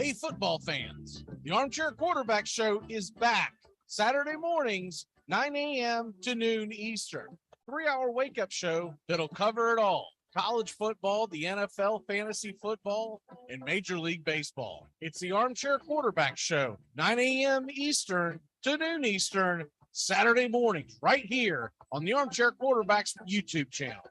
Hey, football fans, the Armchair Quarterback Show is back Saturday mornings, 9 a.m. to noon Eastern. 3-hour wake-up show that'll cover it all. College football, the NFL, fantasy football, and Major League Baseball. It's the Armchair Quarterback Show, 9 a.m. Eastern to noon Eastern, Saturday mornings, right here on the Armchair Quarterbacks YouTube channel.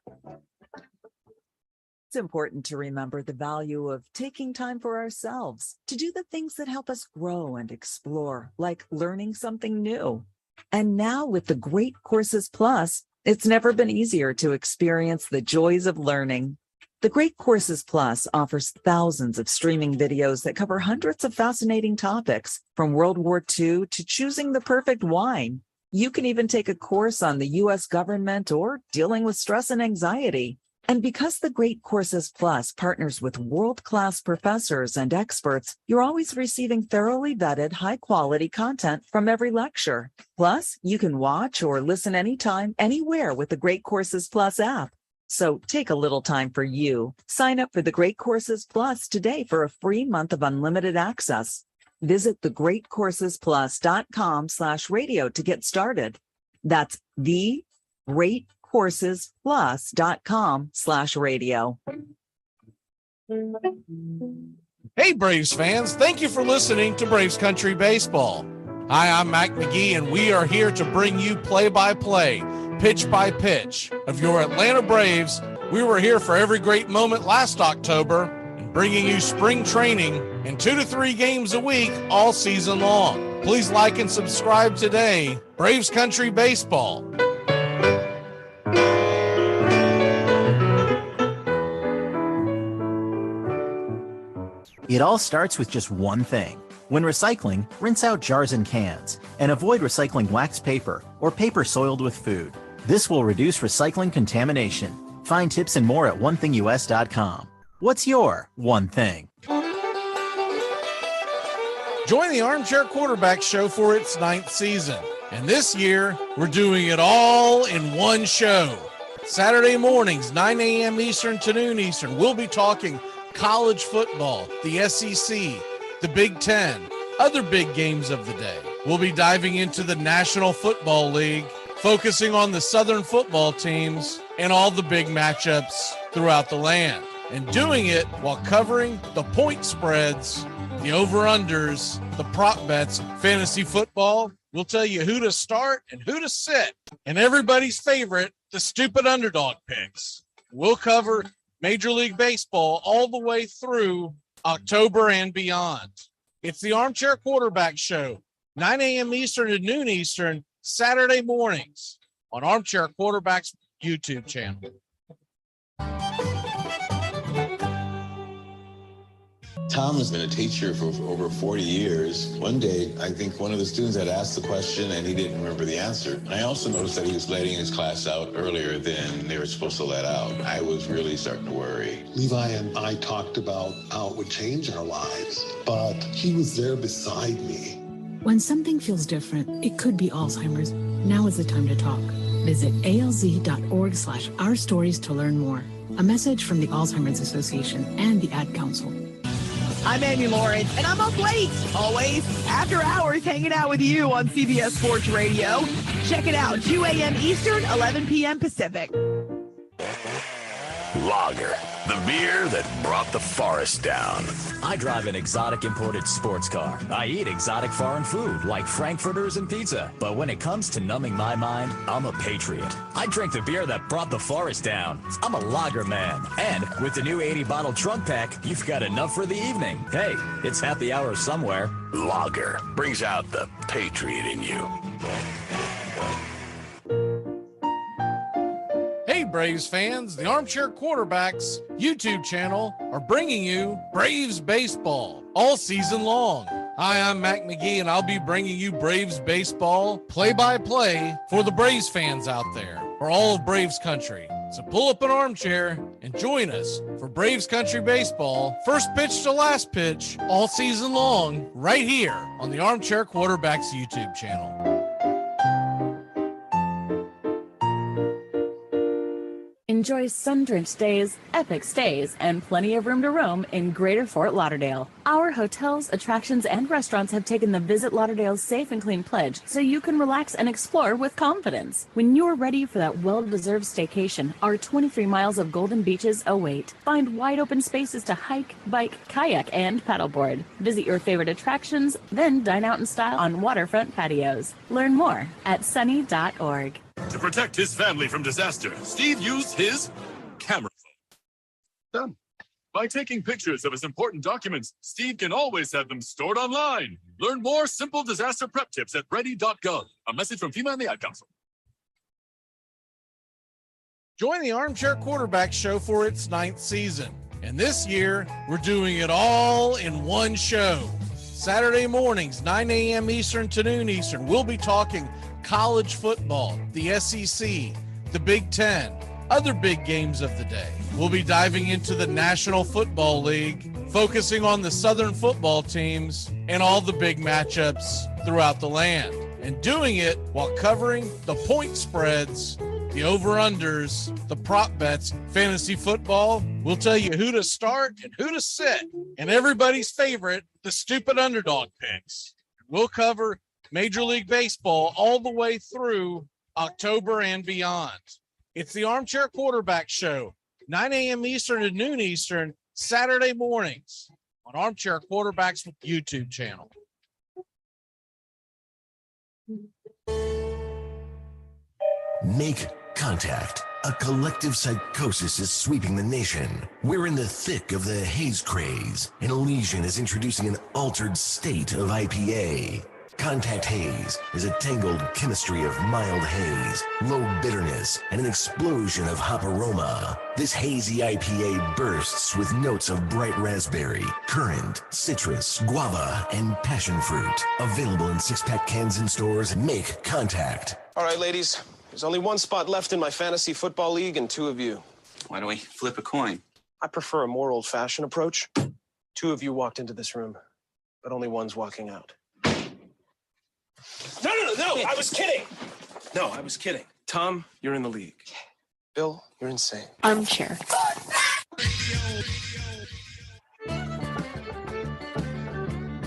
It's important to remember the value of taking time for ourselves to do the things that help us grow and explore, like learning something new. And now with the Great Courses Plus, it's never been easier to experience the joys of learning. The Great Courses Plus offers thousands of streaming videos that cover hundreds of fascinating topics, from World War II to choosing the perfect wine. You can even take a course on the U.S. government or dealing with stress and anxiety. And because the Great Courses Plus partners with world-class professors and experts, you're always receiving thoroughly vetted, high-quality content from every lecture. Plus, you can watch or listen anytime, anywhere with the Great Courses Plus app. So take a little time for you. Sign up for the Great Courses Plus today for a free month of unlimited access. Visit thegreatcoursesplus.com/radio to get started. That's thegreatcoursesplus.com/radio. Hey, Braves fans, thank you for listening to Braves Country Baseball. Hi, I'm Magee, and we are here to bring you play-by-play, pitch-by-pitch of your Atlanta Braves. We were here for every great moment last October and bringing you spring training and 2 to 3 games a week all season long. Please like and subscribe today. Braves Country Baseball. It all starts with just one thing. When recycling, rinse out jars and cans, and avoid recycling waxed paper or paper soiled with food. This will reduce recycling contamination. Find tips and more at onethingus.com. What's your one thing? Join the Armchair Quarterback Show for its 9th season. And this year, we're doing it all in one show. Saturday mornings, 9 a.m. Eastern to noon Eastern, we'll be talking college football, the SEC, the Big Ten, other big games of the day. We'll be diving into the National Football League, focusing on the Southern football teams and all the big matchups throughout the land, and doing it while covering the point spreads, the over-unders, the prop bets, fantasy football. We'll tell you who to start and who to sit, and everybody's favorite, the stupid underdog picks. We'll cover Major League Baseball all the way through October and beyond. It's the Armchair Quarterback Show, 9 a.m. Eastern to noon Eastern, Saturday mornings on Armchair Quarterback's YouTube channel. Tom has been a teacher for over 40 years. One day, I think one of the students had asked the question and he didn't remember the answer. And I also noticed that he was letting his class out earlier than they were supposed to let out. I was really starting to worry. Levi and I talked about how it would change our lives, but he was there beside me. When something feels different, it could be Alzheimer's. Now is the time to talk. Visit alz.org/ourstories to learn more. A message from the Alzheimer's Association and the Ad Council. I'm Amy Lawrence, and I'm up late, always, after hours hanging out with you on CBS Sports Radio. Check it out, 2 a.m. Eastern, 11 p.m. Pacific. Lager, the beer that brought the forest down. I drive an exotic imported sports car. I eat exotic foreign food like frankfurters and pizza. But when it comes to numbing my mind, I'm a patriot. I drink the beer that brought the forest down. I'm a lager man. And with the new 80-bottle trunk pack, you've got enough for the evening. Hey, it's happy hour somewhere. Lager brings out the patriot in you. Hey, Braves fans, the Armchair Quarterbacks YouTube channel are bringing you Braves Baseball all season long. Hi, I'm Mac McGee, and I'll be bringing you Braves Baseball play-by-play for the Braves fans out there, for all of Braves country. So pull up an armchair and join us for Braves Country Baseball, first pitch to last pitch, all season long, right here on the Armchair Quarterbacks YouTube channel. Enjoy sun-drenched days, epic stays, and plenty of room to roam in Greater Fort Lauderdale. Our hotels, attractions, and restaurants have taken the Visit Lauderdale's Safe and Clean pledge, so you can relax and explore with confidence. When you're ready for that well-deserved staycation, our 23 miles of golden beaches await. Find wide-open spaces to hike, bike, kayak, and paddleboard. Visit your favorite attractions, then dine out in style on waterfront patios. Learn more at sunny.org. To protect his family from disaster, Steve used his camera phone. Done. By taking pictures of his important documents, Steve can always have them stored online. Learn more simple disaster prep tips at ready.gov. A message from FEMA and the Ad Council. Join the Armchair Quarterback Show for its 9th season. And this year, we're doing it all in one show. Saturday mornings, 9 a.m. Eastern to noon Eastern, we'll be talking college football, the SEC, the Big Ten, other big games of the day. We'll be diving into the National Football League, focusing on the Southern football teams and all the big matchups throughout the land, and doing it while covering the point spreads, the over-unders, the prop bets, fantasy football. We'll tell you who to start and who to sit, and everybody's favorite, the stupid underdog picks. We'll cover Major League Baseball all the way through October and beyond. It's the Armchair Quarterback Show, 9 a.m. Eastern to noon Eastern, Saturday mornings on Armchair Quarterback's YouTube channel. Make contact. A collective psychosis is sweeping the nation. We're in the thick of the haze craze, and Elysian is introducing an altered state of IPA. Contact Haze is a tangled chemistry of mild haze, low bitterness, and an explosion of hop aroma. This hazy IPA bursts with notes of bright raspberry, currant, citrus, guava, and passion fruit. Available in 6-pack cans in stores. Make contact. All right, ladies. There's only one spot left in my fantasy football league and 2 of you. Why don't we flip a coin? I prefer a more old-fashioned approach. 2 of you walked into this room, but only one's walking out. No, I was kidding. No, I was kidding. Tom, you're in the league. Bill, you're insane. Armchair.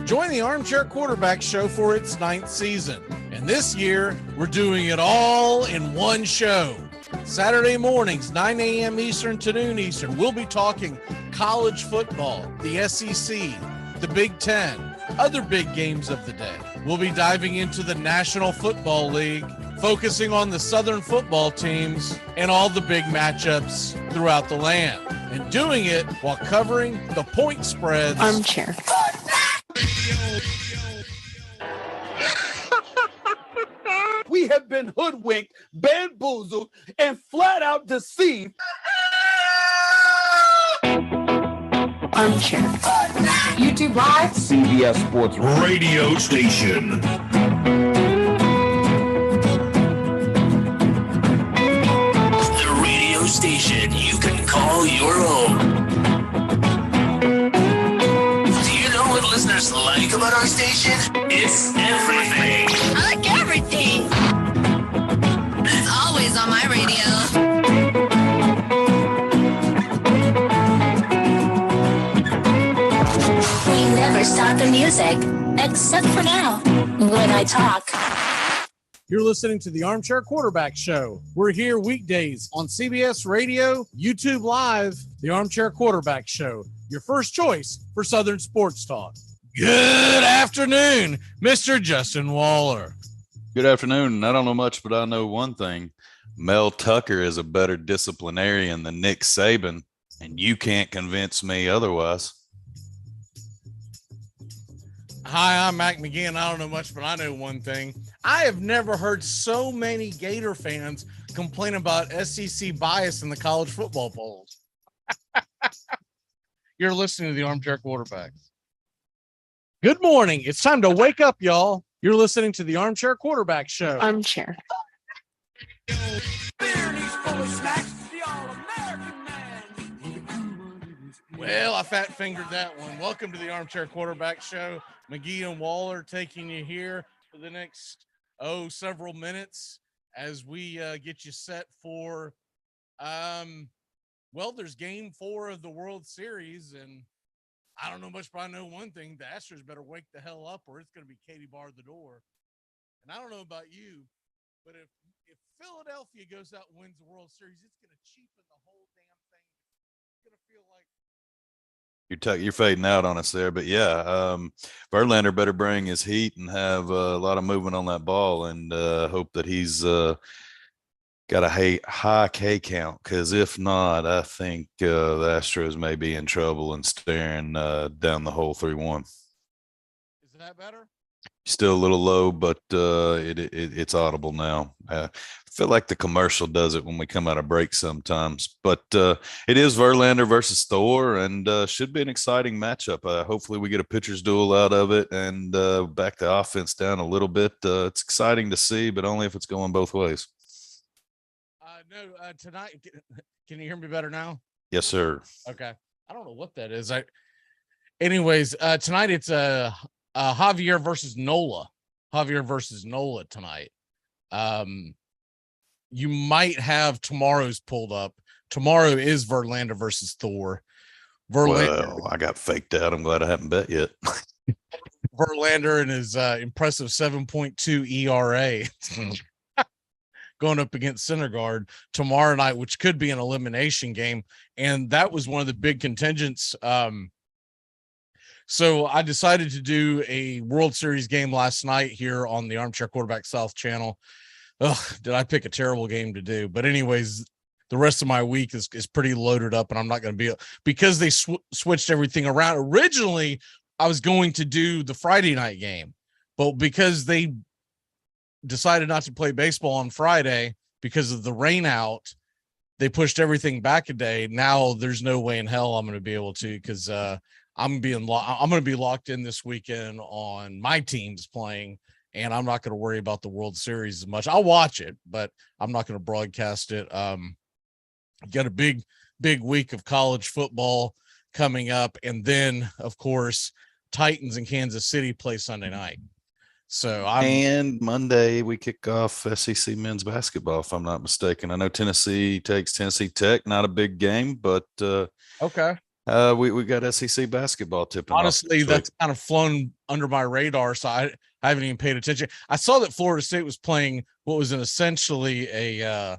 Join the Armchair Quarterback Show for its 9th season. And this year, we're doing it all in one show. Saturday mornings, 9 a.m. Eastern to noon Eastern, we'll be talking college football, the SEC, the Big Ten, other big games of the day. We'll be diving into the National Football League, focusing on the Southern football teams and all the big matchups throughout the land, and doing it while covering the point spreads. Armchair. We have been hoodwinked, bamboozled, and flat out deceived. Armchair. YouTube Live, CBS Sports Radio Station. The radio station you can call your own. Do you know what listeners like about our station? It's everything. I like everything. It's always on my radio. Stop the music, except for now, when I talk. You're listening to the Armchair Quarterback Show. We're here weekdays on CBS Radio, YouTube Live, the Armchair Quarterback Show, your first choice for Southern sports talk. Good afternoon, Mr. Justin Waller. Good afternoon. I don't know much, but I know one thing. Mel Tucker is a better disciplinarian than Nick Saban, and you can't convince me otherwise. Hi, I'm Mac Magee, and I don't know much, but I know one thing. I have never heard so many Gator fans complain about SEC bias in the college football polls. You're listening to the Armchair Quarterbacks. Good morning. It's time to wake up, y'all. You're listening to the Armchair Quarterback Show. Armchair. Well, I fat fingered that one. Welcome to the Armchair Quarterback Show. Magee and Waller taking you here for the next, several minutes as we get you set for Well, there's game 4 of the World Series, and I don't know much, but I know one thing: the Astros better wake the hell up, or it's going to be Katie bar the door. And I don't know about you, but if Philadelphia goes out and wins the World Series, it's going to cheapen the whole damn thing. It's going to feel like You're fading out on us there, but yeah, Verlander better bring his heat and have a lot of movement on that ball, and hope that he's got a high K count. Because if not, I think the Astros may be in trouble and staring down the hole 3-1. Is that better? Still a little low, but it's audible now. I feel like the commercial does it when we come out of break sometimes. But it is Verlander versus Thor, and should be an exciting matchup. Hopefully we get a pitcher's duel out of it and back the offense down a little bit. It's exciting to see, but only if it's going both ways. No, tonight, can you hear me better now? Yes, sir. Okay. I don't know what that is. Anyways, tonight it's Javier versus Nola. Javier versus Nola tonight. You might have tomorrow's pulled up. Tomorrow is Verlander versus Thor. Well, I got faked out. I'm glad I haven't bet yet. Verlander and his impressive 7.2 ERA going up against Syndergaard tomorrow night, which could be an elimination game. And that was one of the big contingents. So I decided to do a World Series game last night here on the Armchair Quarterback South channel. Did I pick a terrible game to do? But anyways, the rest of my week is pretty loaded up, and I'm not going to be, because they switched everything around. Originally, I was going to do the Friday night game, but because they decided not to play baseball on Friday because of the rain out, they pushed everything back a day. Now there's no way in hell I'm going to be able to, because I'm going to be locked in this weekend on my teams playing, and I'm not going to worry about the World Series as much. I'll watch it, but I'm not going to broadcast it. Got a big week of college football coming up, and then of course Titans and Kansas City play Sunday night. So and Monday we kick off SEC men's basketball, if I'm not mistaken. I know Tennessee takes Tennessee Tech, not a big game, but okay. We got SEC basketball tipping. Honestly, that's kind of flown under my radar, so I haven't even paid attention. I saw that Florida State was playing what was essentially I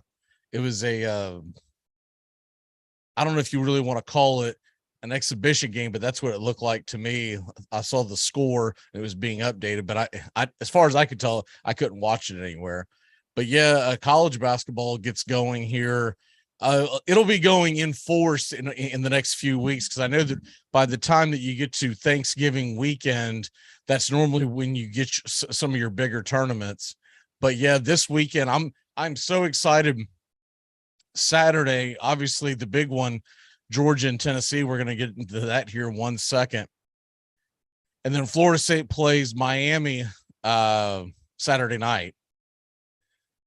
don't know if you really want to call it an exhibition game, but that's what it looked like to me. I saw the score, it was being updated, but I as far as I could tell, I couldn't watch it anywhere. But yeah, college basketball gets going here. It'll be going in force in the next few weeks, because I know that by the time that you get to Thanksgiving weekend, that's normally when you get some of your bigger tournaments. But yeah, this weekend I'm so excited. Saturday, obviously the big one, Georgia and Tennessee. We're going to get into that here in 1 second. And then Florida State plays Miami Saturday night.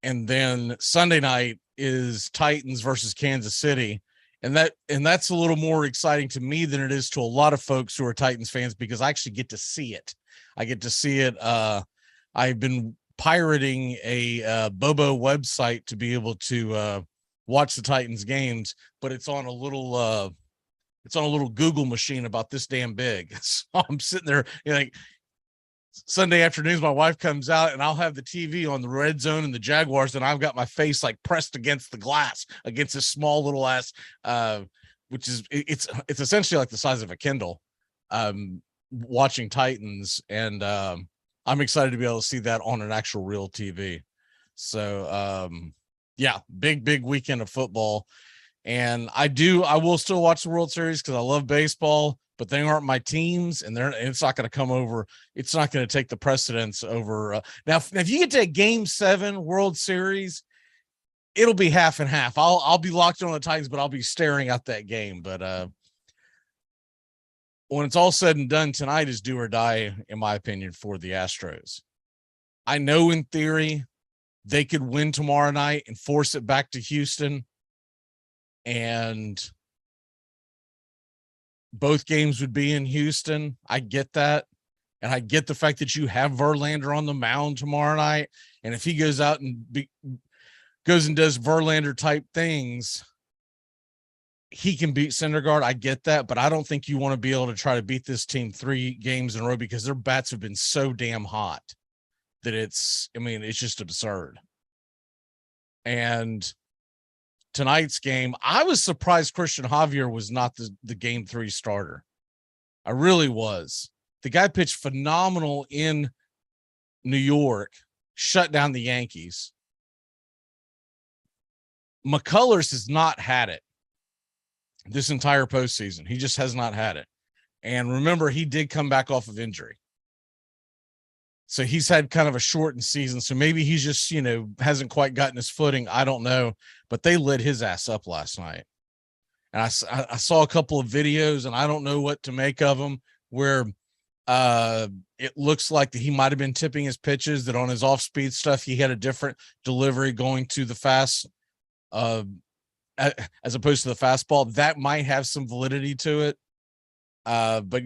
And then Sunday night is Titans versus Kansas City. And that's a little more exciting to me than it is to a lot of folks who are Titans fans, because I actually get to see it. I get to see it. I've been pirating a Bobo website to be able to watch the Titans games, but it's on a little Google machine about this damn big. So I'm sitting there, like Sunday afternoons, my wife comes out and I'll have the TV on the Red Zone and the Jaguars, and I've got my face like pressed against the glass against this small little ass, which is it's essentially like the size of a Kindle, watching Titans, and I'm excited to be able to see that on an actual real TV. So yeah, big weekend of football. And I will still watch the World Series because I love baseball, but they aren't my teams, and it's not going to come over. It's not going to take the precedence over. Now, if you get to a Game 7 World Series, it'll be half and half. I'll be locked on the Titans, but I'll be staring at that game. But when it's all said and done, tonight is do or die, in my opinion, for the Astros. I know in theory they could win tomorrow night and force it back to Houston, and both games would be in Houston. I get that. And I get the fact that you have Verlander on the mound tomorrow night. And if he goes out and goes and does Verlander type things, he can beat Syndergaard. I get that, but I don't think you want to be able to try to beat this team 3 games in a row because their bats have been so damn hot that it's just absurd. And tonight's game, I was surprised Christian Javier was not the game 3 starter. I really was. The guy pitched phenomenal in New York, shut down the Yankees. McCullers has not had it this entire postseason. He just has not had it. And remember, he did come back off of injury. So he's had kind of a shortened season. So maybe he's just, hasn't quite gotten his footing. I don't know. But they lit his ass up last night. And I saw a couple of videos, and I don't know what to make of them, where it looks like that he might have been tipping his pitches, that on his off-speed stuff, he had a different delivery going to the fast as opposed to the fastball. That might have some validity to it. But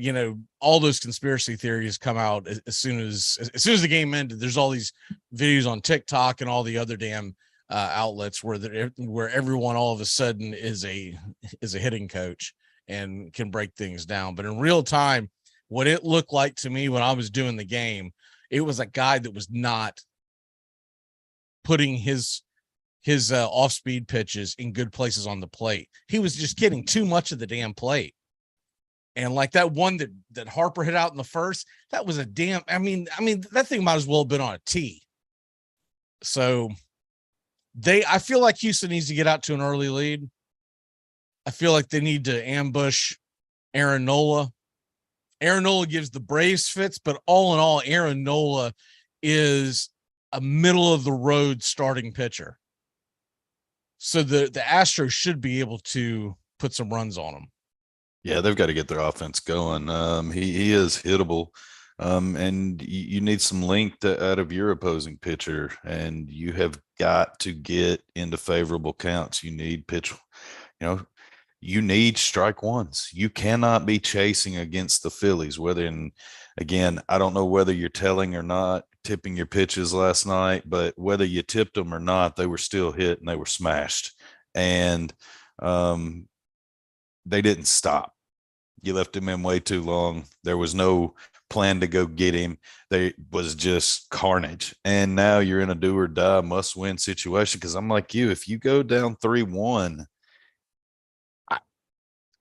all those conspiracy theories come out as soon as the game ended. There's all these videos on TikTok and all the other damn outlets where everyone all of a sudden is a hitting coach and can break things down. But in real time, what it looked like to me when I was doing the game, it was a guy that was not putting his off-speed pitches in good places on the plate. He was just getting too much of the damn plate. And like that one that Harper hit out in the first, that was a damn, that thing might as well have been on a tee. So I feel like Houston needs to get out to an early lead. I feel like they need to ambush Aaron Nola. Aaron Nola gives the Braves fits, but all in all, Aaron Nola is a middle of the road starting pitcher. So the Astros should be able to put some runs on him. Yeah, they've got to get their offense going. He is hittable. And you need some length out of your opposing pitcher, and you have got to get into favorable counts. You need you need strike ones. You cannot be chasing against the Phillies, again, I don't know whether you're telling or not, tipping your pitches last night, but whether you tipped them or not, they were still hit and they were smashed. And they didn't stop. You left him in way too long. There was no plan to go get him. They was just carnage. And now you're in a do or die must win situation. Cause I'm like you, if you go down 3-1,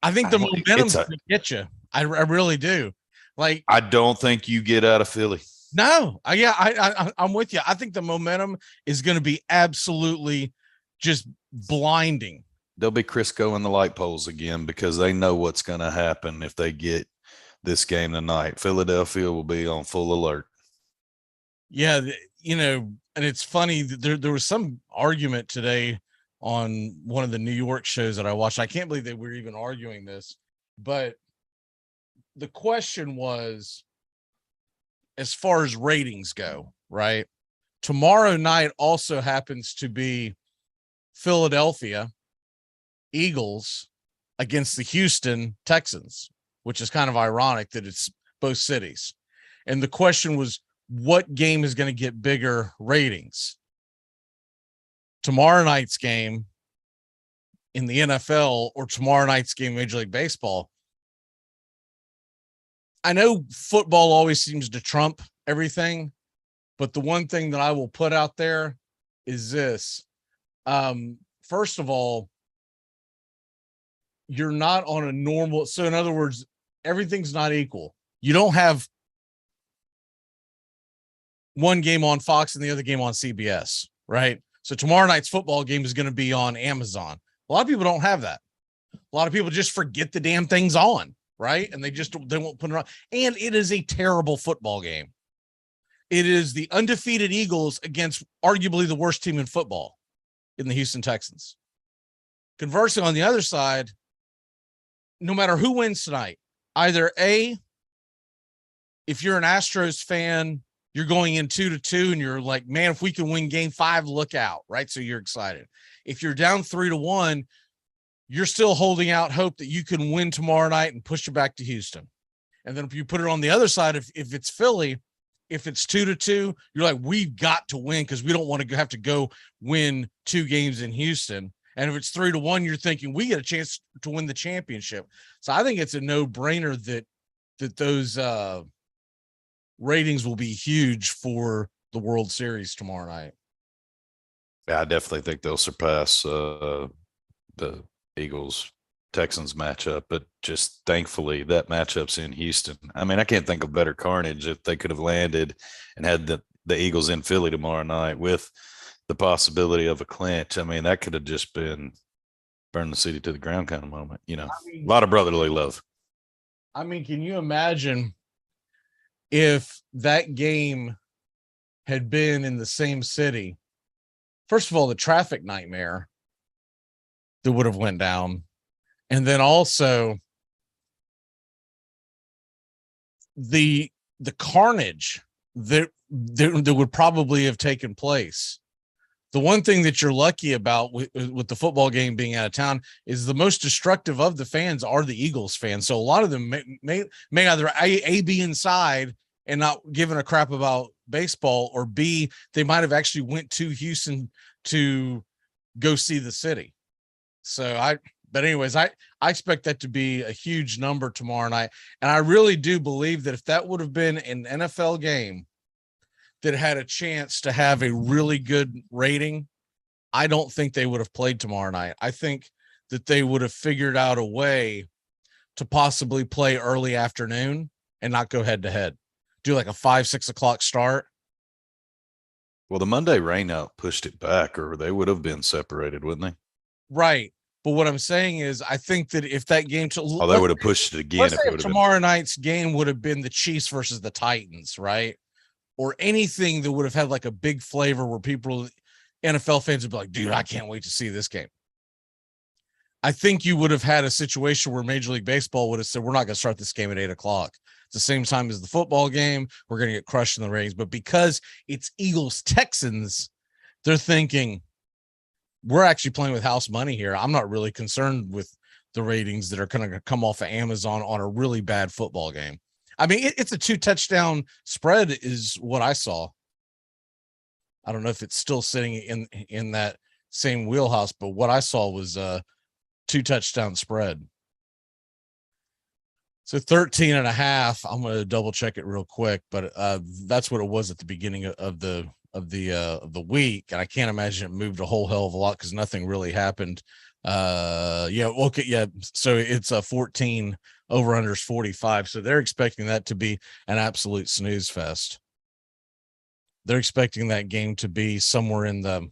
I think the momentum's going to get you. I really do. Like, I don't think you get out of Philly. No. I'm with you. I think the momentum is going to be absolutely just blinding. They'll be Crisco in the light poles again because they know what's going to happen if they get this game tonight. Philadelphia will be on full alert. Yeah, and it's funny that there was some argument today on one of the New York shows that I watched. I can't believe that we're even arguing this, but the question was, as far as ratings go, right? Tomorrow night also happens to be Philadelphia Eagles against the Houston Texans, which is kind of ironic that it's both cities. And the question was, what game is going to get bigger ratings? Tomorrow night's game in the NFL or tomorrow night's game in Major League Baseball? I know football always seems to trump everything, but the one thing that I will put out there is this. First of all, you're not on a normal. So in other words, everything's not equal. You don't have one game on Fox and the other game on CBS, right? So tomorrow night's football game is going to be on Amazon. A lot of people don't have that. A lot of people just forget the damn thing's on, right? And they won't put it on. And it is a terrible football game. It is the undefeated Eagles against arguably the worst team in football in the Houston Texans. Conversely, on the other side, no matter who wins tonight, either A, if you're an Astros fan, you're going in 2-2 and you're like, man, if we can win game 5, look out, right? So you're excited. If you're down 3-1, you're still holding out hope that you can win tomorrow night and push it back to Houston. And then if you put it on the other side, if it's Philly, if it's 2-2, you're like, we've got to win because we don't want to have to go win 2 games in Houston. And if it's 3-1, you're thinking we get a chance to win the championship. So I think it's a no-brainer that those ratings will be huge for the World Series tomorrow night. Yeah, I definitely think they'll surpass the Eagles Texans matchup, but just thankfully that matchup's in Houston. I mean, I can't think of better carnage if they could have landed and had the Eagles in Philly tomorrow night with the possibility of a clinch. I mean, that could have just been burn the city to the ground kind of moment, a lot of brotherly love. I mean, can you imagine if that game had been in the same city? First of all, the traffic nightmare that would have went down. And then also the carnage that would probably have taken place. The one thing that you're lucky about with the football game being out of town is the most destructive of the fans are the Eagles fans. So a lot of them may either A, be inside and not giving a crap about baseball, or B, they might have actually went to Houston to go see the city. But anyways, I expect that to be a huge number tomorrow night. And I really do believe that if that would have been an NFL game that had a chance to have a really good rating, I don't think they would have played tomorrow night. I think that they would have figured out a way to possibly play early afternoon and not go head to head. Do like a 5-6 o'clock start. Well, the Monday rainout pushed it back, or they would have been separated, wouldn't they? Right. But what I'm saying is, I think that if that game, they would have pushed it again. If tomorrow night's game would have been the Chiefs versus the Titans, right? Or anything that would have had like a big flavor where NFL fans would be like, dude, I can't wait to see this game. I think you would have had a situation where Major League Baseball would have said, we're not going to start this game at 8 o'clock. It's the same time as the football game. We're going to get crushed in the ratings. But because it's Eagles Texans, they're thinking, we're actually playing with house money here. I'm not really concerned with the ratings that are going to come off of Amazon on a really bad football game. I mean, it's a 2-touchdown spread is what I saw. I don't know if it's still sitting in that same wheelhouse, but what I saw was a 2-touchdown spread. So 13.5, I'm going to double check it real quick, but that's what it was at the beginning of the week. And I can't imagine it moved a whole hell of a lot because nothing really happened. So it's a 14, over unders 45. So they're expecting that to be an absolute snooze fest. They're expecting that game to be somewhere in the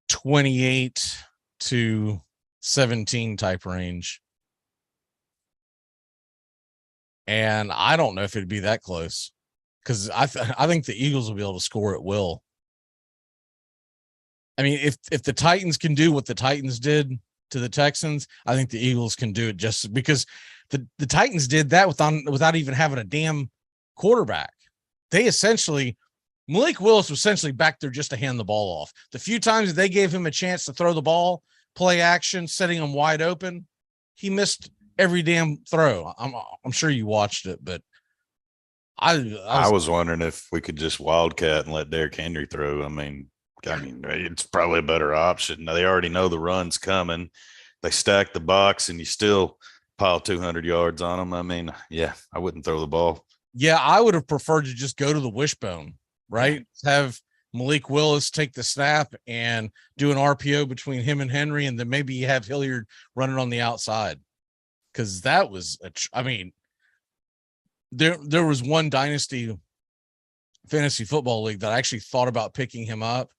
28-17 type range. And I don't know if it'd be that close, because I think the Eagles will be able to score at will. I mean, if the Titans can do what the Titans did to the Texans, I think the Eagles can do it, just because the Titans did that without even having a damn quarterback. They essentially, Malik Willis was essentially back there just to hand the ball off. The few times that they gave him a chance to throw the ball, play action, setting him wide open, he missed every damn throw. I'm sure you watched it, but I was wondering if we could just wildcat and let Derrick Henry throw. I mean, it's probably a better option. They already know the run's coming. They stack the box, and you still pile 200 yards on them. I mean, yeah, I wouldn't throw the ball. Yeah, I would have preferred to just go to the wishbone, right? Have Malik Willis take the snap and do an RPO between him and Henry, and then maybe you have Hilliard running on the outside. Because that was, there was one dynasty fantasy football league that I actually thought about picking him up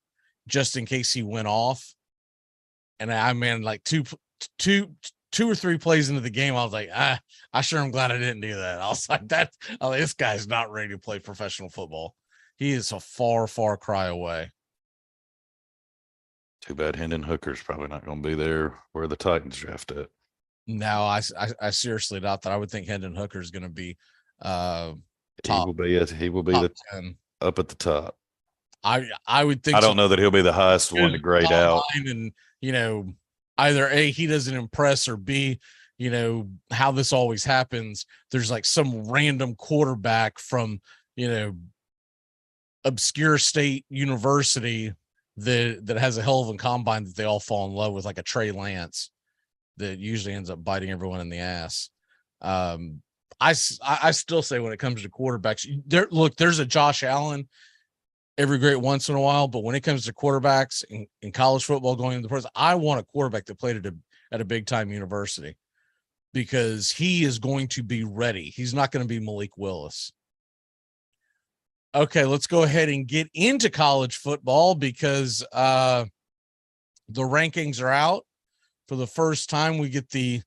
just in case he went off. And I mean, like two or three plays into the game, I was like, I sure am glad I didn't do that. I was like, this guy's not ready to play professional football. He is a far, far cry away. Too bad Hendon Hooker's probably not going to be there where the Titans draft at. No, I seriously doubt that. I would think Hendon Hooker is going to be top. He will be the 10. Up at the top. I would think. I don't know that he'll be the highest one to grade out. And either A, he doesn't impress, or B, how this always happens. There's like some random quarterback from obscure state university that has a hell of a combine that they all fall in love with, like a Trey Lance that usually ends up biting everyone in the ass. I still say when it comes to quarterbacks, there's a Josh Allen every great once in a while, but when it comes to quarterbacks in college football going into the pros, I want a quarterback that played at a big time university, because he is going to be ready. He's not going to be Malik Willis. Okay, let's go ahead and get into college football, because the rankings are out. For the first time, we get the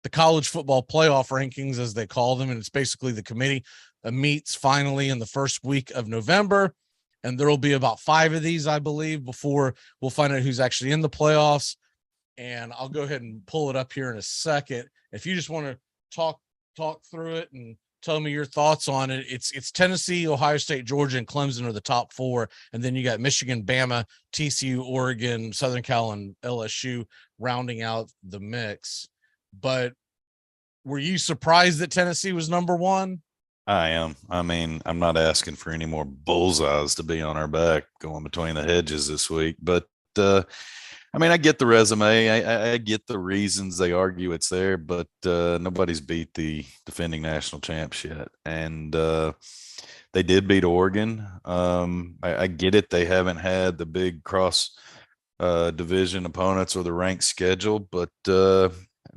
college football playoff rankings, as they call them, and it's basically the committee meets finally in the first week of November, and there will be about 5 of these, I believe, before we'll find out who's actually in the playoffs. And I'll go ahead and pull it up here in a second. If you just want to talk through it and tell me your thoughts on it, it's Tennessee, Ohio State, Georgia, and Clemson are the top 4, and then you got Michigan, Bama, TCU, Oregon, Southern Cal, and LSU rounding out the mix. But were you surprised that Tennessee was number 1? I am. I mean, I'm not asking for any more bullseyes to be on our back going between the hedges this week, but I mean, I get the resume. I get the reasons they argue it's there, but nobody's beat the defending national champs yet. And they did beat Oregon. I get it. They haven't had the big cross division opponents or the ranked schedule, but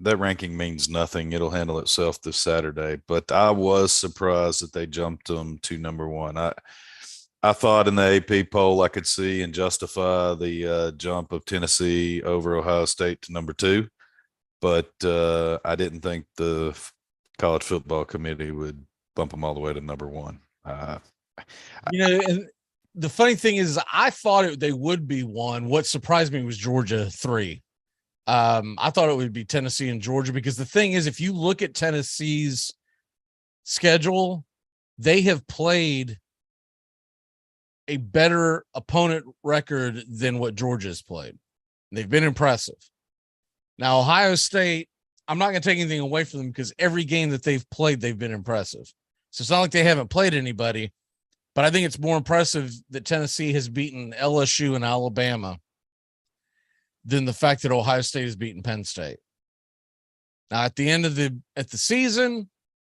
that ranking means nothing. It'll handle itself this Saturday. But I was surprised that they jumped them to number 1. I thought in the AP poll I could see and justify the jump of Tennessee over Ohio State to number 2, but I didn't think the college football committee would bump them all the way to number 1. And the funny thing is, I thought they would be 1. What surprised me was Georgia 3. I thought it would be Tennessee and Georgia, because the thing is, if you look at Tennessee's schedule, they have played a better opponent record than what Georgia's played. They've been impressive. Now, Ohio State, I'm not going to take anything away from them, because every game that they've played, they've been impressive. So it's not like they haven't played anybody, but I think it's more impressive that Tennessee has beaten LSU and Alabama than the fact that Ohio State has beaten Penn State. Now, at the end of the season,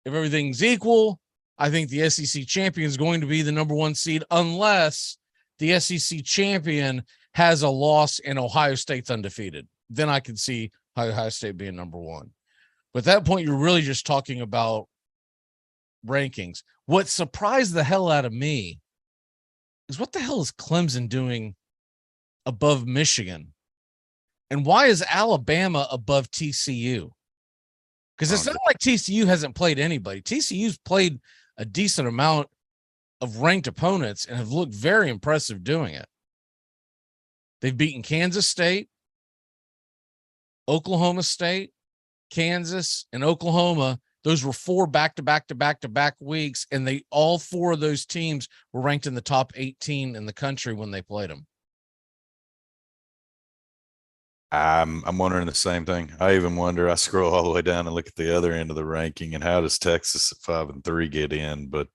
if everything's equal, I think the SEC champion is going to be the number 1 seed, unless the SEC champion has a loss and Ohio State's undefeated. Then I can see Ohio State being number 1. But at that point, you're really just talking about rankings. What surprised the hell out of me is, what the hell is Clemson doing above Michigan? And why is Alabama above TCU? Because it's not like TCU hasn't played anybody. TCU's played a decent amount of ranked opponents and have looked very impressive doing it. They've beaten Kansas State, Oklahoma State, Kansas, and Oklahoma. Those were 4 back-to-back weeks, and all 4 of those teams were ranked in the top 18 in the country when they played them. I'm wondering the same thing. I even wonder, I scroll all the way down and look at the other end of the ranking, and how does Texas at 5-3 get in, but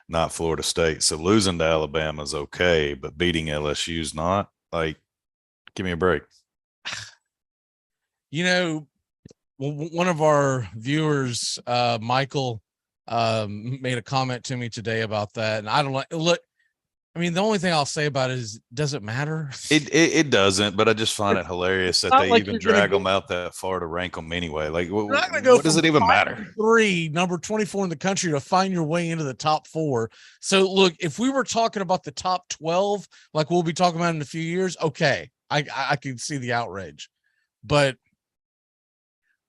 not Florida State? So losing to Alabama is okay, but beating LSU is not. Like, give me a break. One of our viewers, Michael, made a comment to me today about that, and I don't like. Look, I mean, the only thing I'll say about it is, does it matter? It doesn't, but I just find it hilarious that they even drag them out that far to rank them anyway. Like, what does it even matter? 3, number 24 in the country, to find your way into the top 4. So, look, if we were talking about the top 12, like we'll be talking about in a few years, okay, I can see the outrage, but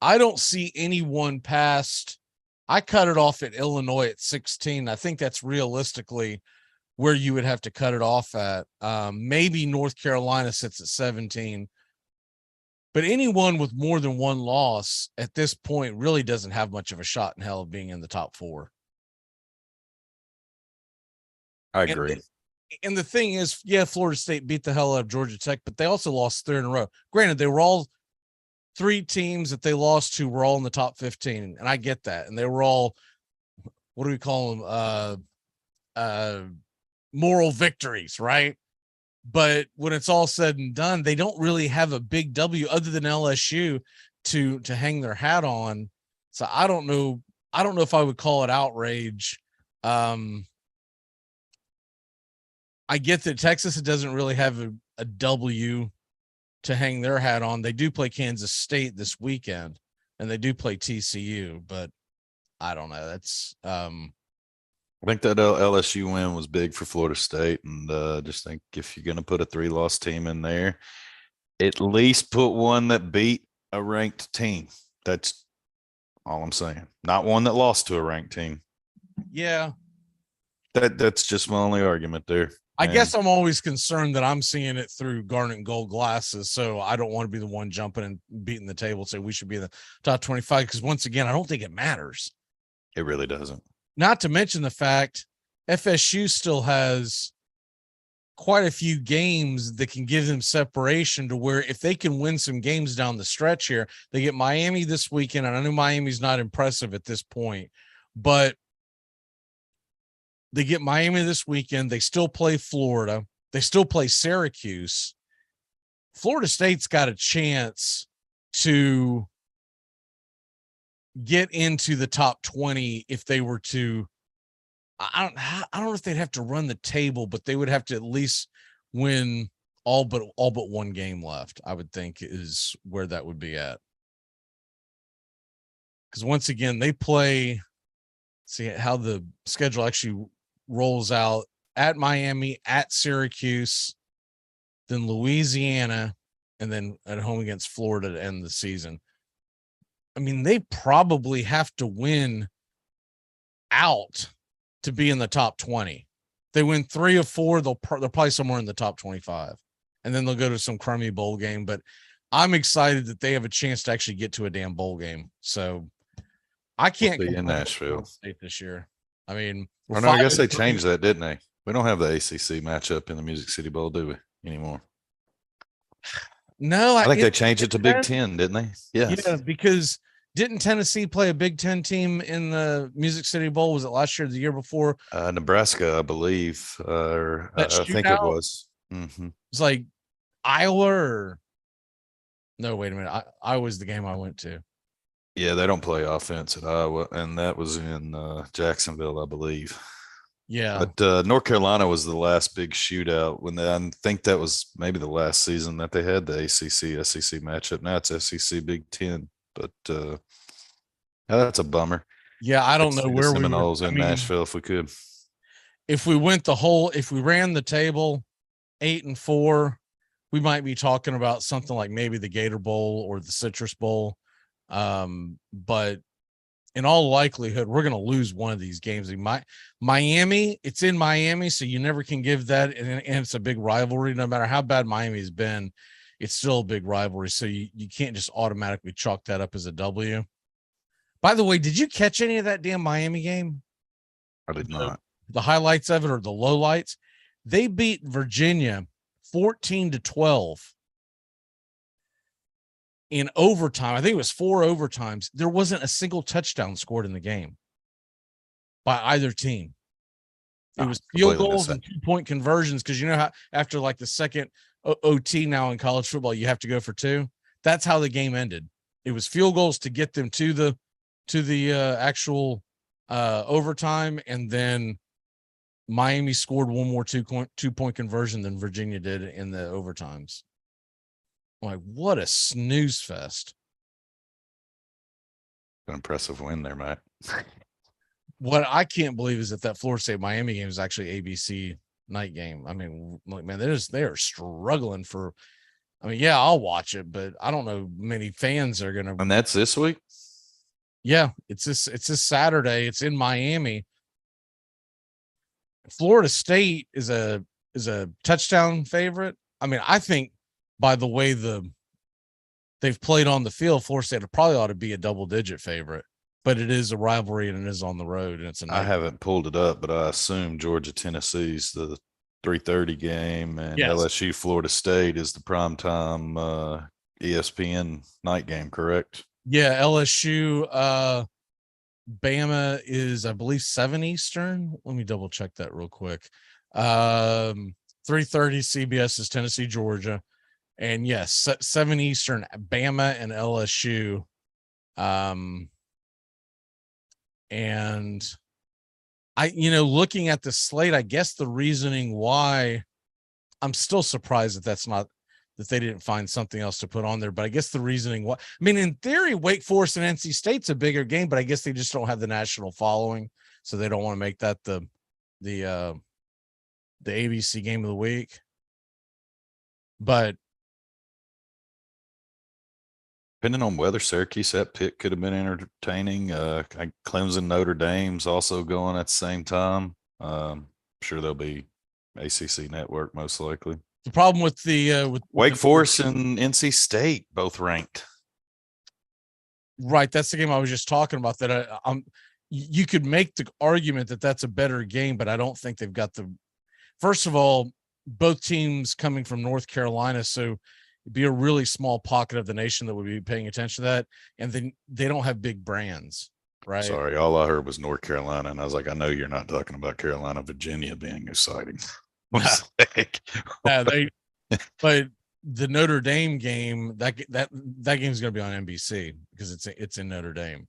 I don't see anyone past. I cut it off at Illinois at 16. I think that's realistically where you would have to cut it off at. Maybe North Carolina sits at 17, but anyone with more than 1 loss at this point really doesn't have much of a shot in hell of being in the top 4. I agree. And the thing is, yeah, Florida State beat the hell out of Georgia Tech, but they also lost 3 in a row. Granted, they were all 3 teams that they lost to were all in the top 15, and I get that. And they were all, what do we call them? moral victories, right? But when it's all said and done, they don't really have a big W other than LSU to hang their hat on. So I don't know if I would call it outrage. I get that Texas doesn't really have a W to hang their hat on. They do play Kansas State this weekend, and they do play TCU, but I don't know. That's I think that LSU win was big for Florida State, and just think if you're going to put a 3-loss team in there, at least put one that beat a ranked team. That's all I'm saying. Not one that lost to a ranked team. Yeah. That's just my only argument there. I guess I'm always concerned that I'm seeing it through garnet and gold glasses, so I don't want to be the one jumping and beating the table, say we should be in the top 25, because once again, I don't think it matters. It really doesn't. Not to mention the fact FSU still has quite a few games that can give them separation to where if they can win some games down the stretch here, they get Miami this weekend. And I know Miami's not impressive at this point, but they get Miami this weekend. They still play Florida. They still play Syracuse. Florida State's got a chance to get into the top 20 if they were to. I don't know if they'd have to run the table, but they would have to at least win all but one game left, I would think, is where that would be at. Because once again, they play, see how the schedule actually rolls out: at Miami, at Syracuse, then Louisiana, and then at home against Florida to end the season. I mean, they probably have to win out to be in the top 20. If they win 3 or 4, they're probably somewhere in the top 25, and then they'll go to some crummy bowl game. But I'm excited that they have a chance to actually get to a damn bowl game. So I can't be in Nashville State this year. I mean, I guess they changed that, didn't they? We don't have the ACC matchup in the Music City Bowl, do we, anymore? No, I think they changed it to Big Ten, didn't they? Yes. Yeah, because didn't Tennessee play a Big Ten team in the Music City Bowl? Was it last year or the year before? Nebraska, I believe. I think it was. Mm-hmm. It's like Iowa or no, wait a minute. Iowa was the game I went to. Yeah, they don't play offense at Iowa, and that was in Jacksonville, I believe. Yeah. But North Carolina was the last big shootout when I think that was maybe the last season that they had the ACC SEC matchup. Now it's SEC Big Ten, but that's a bummer. Yeah, I don't know where we were. In Nashville, if we could. If we ran the table 8-4, we might be talking about something like maybe the Gator Bowl or the Citrus Bowl. But in all likelihood, we're going to lose one of these games. Miami, it's in Miami, so you never can give that. And it's a big rivalry. No matter how bad Miami's been, it's still a big rivalry. So you can't just automatically chalk that up as a W. By the way, did you catch any of that damn Miami game? I did not. The highlights of it or the lowlights? They beat Virginia 14-12. In overtime. I think it was 4 overtimes. There wasn't a single touchdown scored in the game by either team. It was field goals and 2-point conversions, because you know how after like the second OT now in college football, you have to go for 2. That's how the game ended. It was field goals to get them to the actual overtime, and then Miami scored one more 2-point conversion than Virginia did in the overtimes. Like, what a snooze fest. An impressive win there, Matt. What I can't believe is that Florida State Miami game is actually ABC night game. I mean, like, man, they are struggling for. I mean, yeah, I'll watch it, but I don't know many fans are gonna. And that's this week. Yeah, it's this Saturday. It's in Miami. Florida State is a touchdown favorite. I mean, I think by the way they've played on the field, Florida State probably ought to be a double-digit favorite. But it is a rivalry, and it is on the road, and it's a. I haven't pulled it up, but I assume Georgia Tennessee's the 3:30 game, and yes. LSU Florida State is the primetime ESPN night game, correct? Yeah, LSU Bama is, I believe, 7 Eastern. Let me double check that real quick. 3:30 CBS is Tennessee, Georgia. And yes, 7 Eastern, Bama and LSU. And looking at the slate, I guess the reasoning why I'm still surprised that they didn't find something else to put on there. But I guess the reasoning why, in theory, Wake Forest and NC State's a bigger game, but I guess they just don't have the national following. So they don't want to make that the ABC game of the week. But depending on weather, Syracuse at Pitt could have been entertaining. Clemson, Notre Dame's also going at the same time. I'm sure they'll be ACC network most likely. The problem with with Wake Forest and NC State both ranked. Right, that's the game I was just talking about. That you could make the argument that that's a better game, but I don't think they've got the. First of all, both teams coming from North Carolina, so it'd be a really small pocket of the nation that would be paying attention to that, and then they don't have big brands, right? Sorry, all I heard was North Carolina, and I was like, I know you're not talking about Carolina, Virginia being exciting. But the Notre Dame game, that game's going to be on NBC because it's in Notre Dame.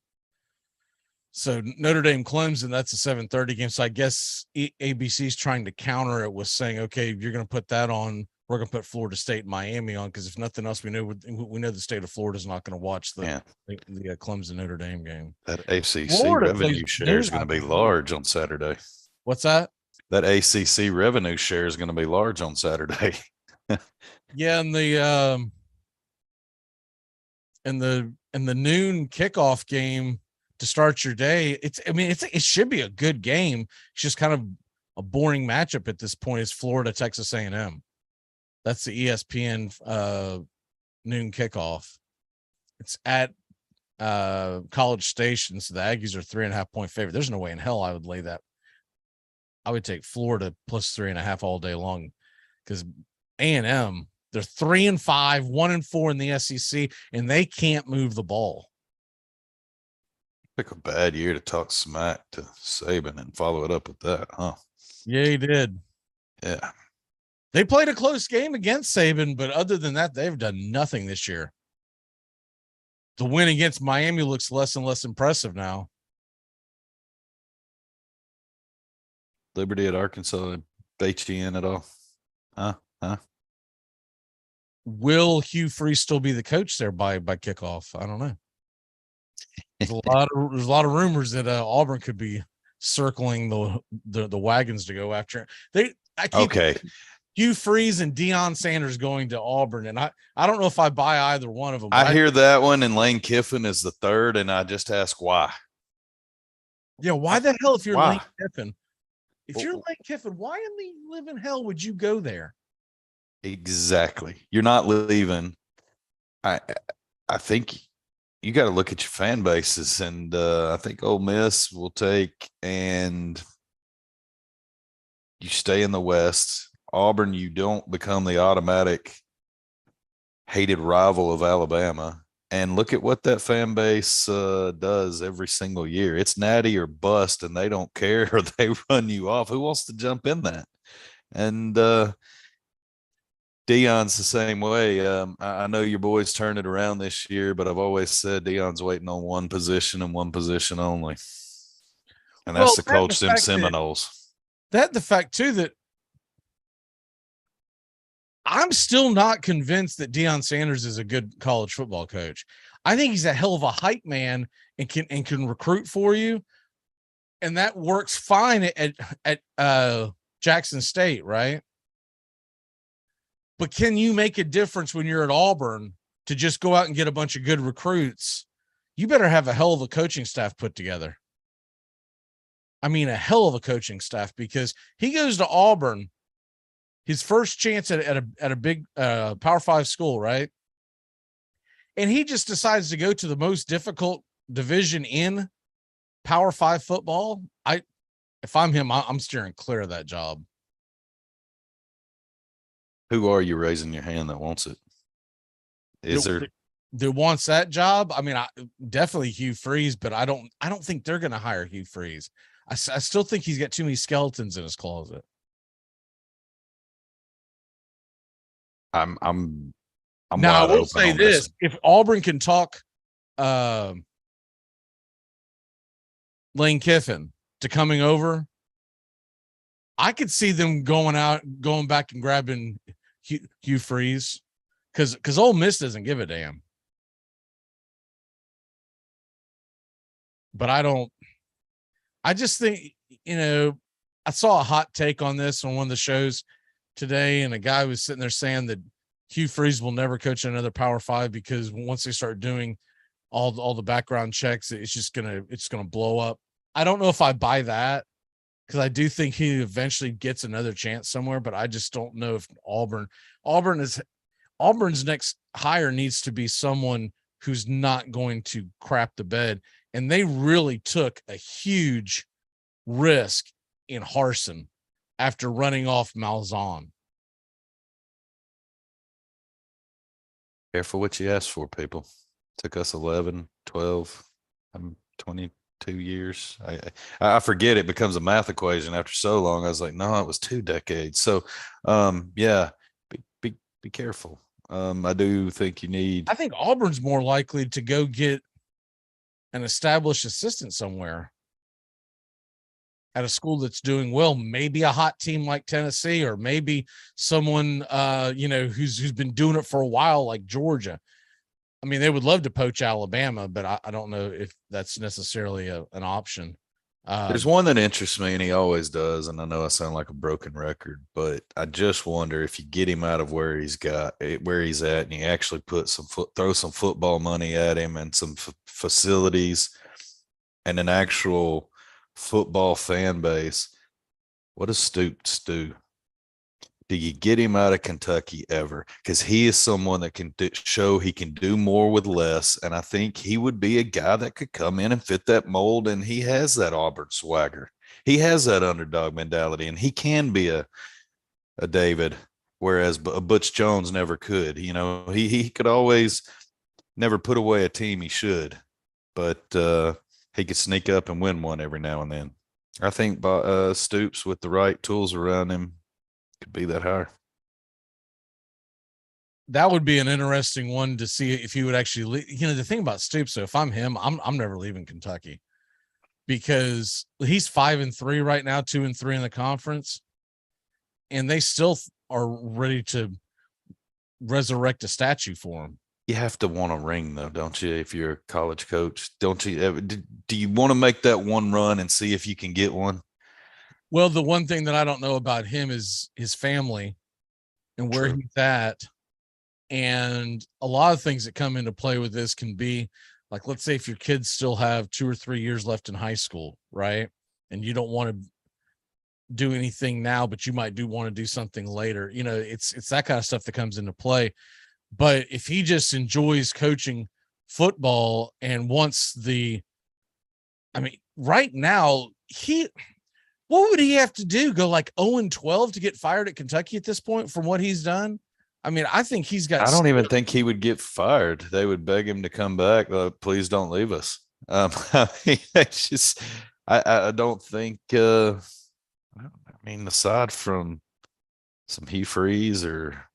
So Notre Dame Clemson, that's a 7:30 game. So I guess ABC's trying to counter it with saying, okay, you're going to put that on. We're going to put Florida State and Miami on because if nothing else, we know the state of Florida is not going to watch the Clemson Notre Dame game. That ACC revenue share is going to be large on Saturday. What's that? That ACC revenue share is going to be large on Saturday. Yeah, and the noon kickoff game to start your day. It should be a good game. It's just kind of a boring matchup at this point. It's Florida, Texas A&M. That's the ESPN noon kickoff. It's at College Station, so the Aggies are 3.5-point favorite. There's no way in hell I would lay that. I would take Florida plus 3.5 all day long because A&M, they're 3-5, 1-4 in the SEC, and they can't move the ball. Pick a bad year to talk smack to Saban and follow it up with that, huh? Yeah, he did. Yeah. They played a close game against Saban, but other than that, they've done nothing this year. The win against Miami looks less and less impressive now. Liberty at Arkansas bait you in at all? Huh? Will Hugh Freeze still be the coach there by kickoff? I don't know. There's a lot of rumors that Auburn could be circling the wagons to go after. Hugh Freeze and Deion Sanders going to Auburn, and I don't know if I buy either one of them. I hear that one, and Lane Kiffin is the third, and I just ask why. Yeah, why the hell if you're Lane Kiffin? If you're Lane Kiffin, why in the living hell would you go there? Exactly. You're not leaving. I think you got to look at your fan bases, and I think Ole Miss will take, and you stay in the West. Auburn, you don't become the automatic hated rival of Alabama. And look at what that fan base does every single year. It's natty or bust, and they don't care, or they run you off. Who wants to jump in that? And Deion's the same way. I know your boys turned it around this year, but I've always said Deion's waiting on one position and one position only. And that's to coach them Seminoles. The fact, too, that I'm still not convinced that Deion Sanders is a good college football coach. I think he's a hell of a hype man and can recruit for you. And that works fine at Jackson State, right? But can you make a difference when you're at Auburn to just go out and get a bunch of good recruits? You better have a hell of a coaching staff put together. I mean, a hell of a coaching staff, because he goes to Auburn, his first chance at a big Power 5 school, right? And he just decides to go to the most difficult division in Power 5 football. If I'm him, I'm steering clear of that job. Who are you raising your hand that wants it? Is there that wants that job? I mean, definitely Hugh Freeze, but I don't think they're going to hire Hugh Freeze. I still think he's got too many skeletons in his closet. I'm now I wide will open say on this: if Auburn can talk Lane Kiffin to coming over, I could see them going back and grabbing Hugh Freeze, because Ole Miss doesn't give a damn. But I just think, I saw a hot take on this on one of the shows today, and a guy was sitting there saying that Hugh Freeze will never coach another Power 5 because once they start doing all the background checks, it's gonna blow up. I don't know if I buy that, because I do think he eventually gets another chance somewhere, but I just don't know if Auburn's next hire needs to be someone who's not going to crap the bed. And they really took a huge risk in Harsin after running off Malzahn. Careful what you ask for, people. Took us 11, 12, 22 years. I forget, it becomes a math equation after so long. I was like, no, it was 2 decades. So, yeah, be careful. I do think you need. I think Auburn's more likely to go get an established assistant somewhere at a school that's doing well, maybe a hot team like Tennessee, or maybe someone who's been doing it for a while like Georgia. I mean, they would love to poach Alabama, but I don't know if that's necessarily an option. There's one that interests me, and he always does, and I know I sound like a broken record, but I just wonder if you get him out of where he's at, and you actually throw some football money at him and some facilities and an actual football fan base. What does Stoops do? Do you get him out of Kentucky ever? Because he is someone that can show he can do more with less. And I think he would be a guy that could come in and fit that mold. And he has that Auburn swagger. He has that underdog mentality. And he can be a David, whereas a Butch Jones never could. He could always never put away a team he should. But he could sneak up and win one every now and then. I think Stoops, with the right tools around him, could be that higher. That would be an interesting one to see if he would actually the thing about Stoops, so if I'm him, I'm never leaving Kentucky, because he's 5-3 right now, 2-3 in the conference, and they still are ready to resurrect a statue for him. You have to want a ring, though, don't you? If you're a college coach, don't you ever? Do you want to make that one run and see if you can get one? Well, the one thing that I don't know about him is his family and where he's at. And a lot of things that come into play with this can be like, let's say if your kids still have 2 or 3 years left in high school, right? And you don't want to do anything now, but you might want to do something later. It's that kind of stuff that comes into play. But if he just enjoys coaching football and wants right now, what would he have to do? Go like 0-12 to get fired at Kentucky at this point from what he's done? I mean, I think he's got. I don't even think he would get fired. They would beg him to come back. Please don't leave us. It's just, I don't think. Aside from some Hugh Freeze or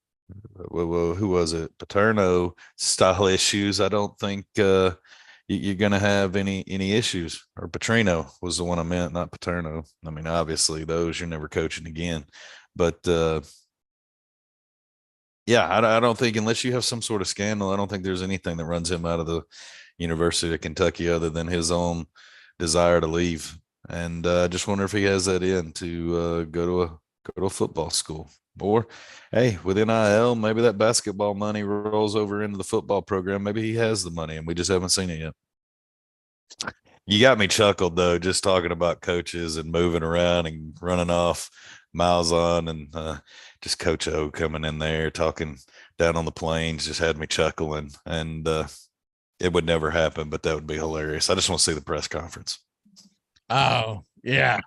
who was it, Paterno style issues, I don't think you're going to have any issues. Or Petrino was the one I meant, not Paterno. I mean, obviously those you're never coaching again, but yeah, I don't think, unless you have some sort of scandal, I don't think there's anything that runs him out of the University of Kentucky other than his own desire to leave. And I just wonder if he has that in to go to a football school. Or, hey, with NIL, maybe that basketball money rolls over into the football program. Maybe he has the money and we just haven't seen it yet. You got me chuckled, though, just talking about coaches and moving around and running off miles on, and just Coach O coming in there talking down on the plains just had me chuckling. And it would never happen, but that would be hilarious. I just want to see the press conference. Oh, yeah.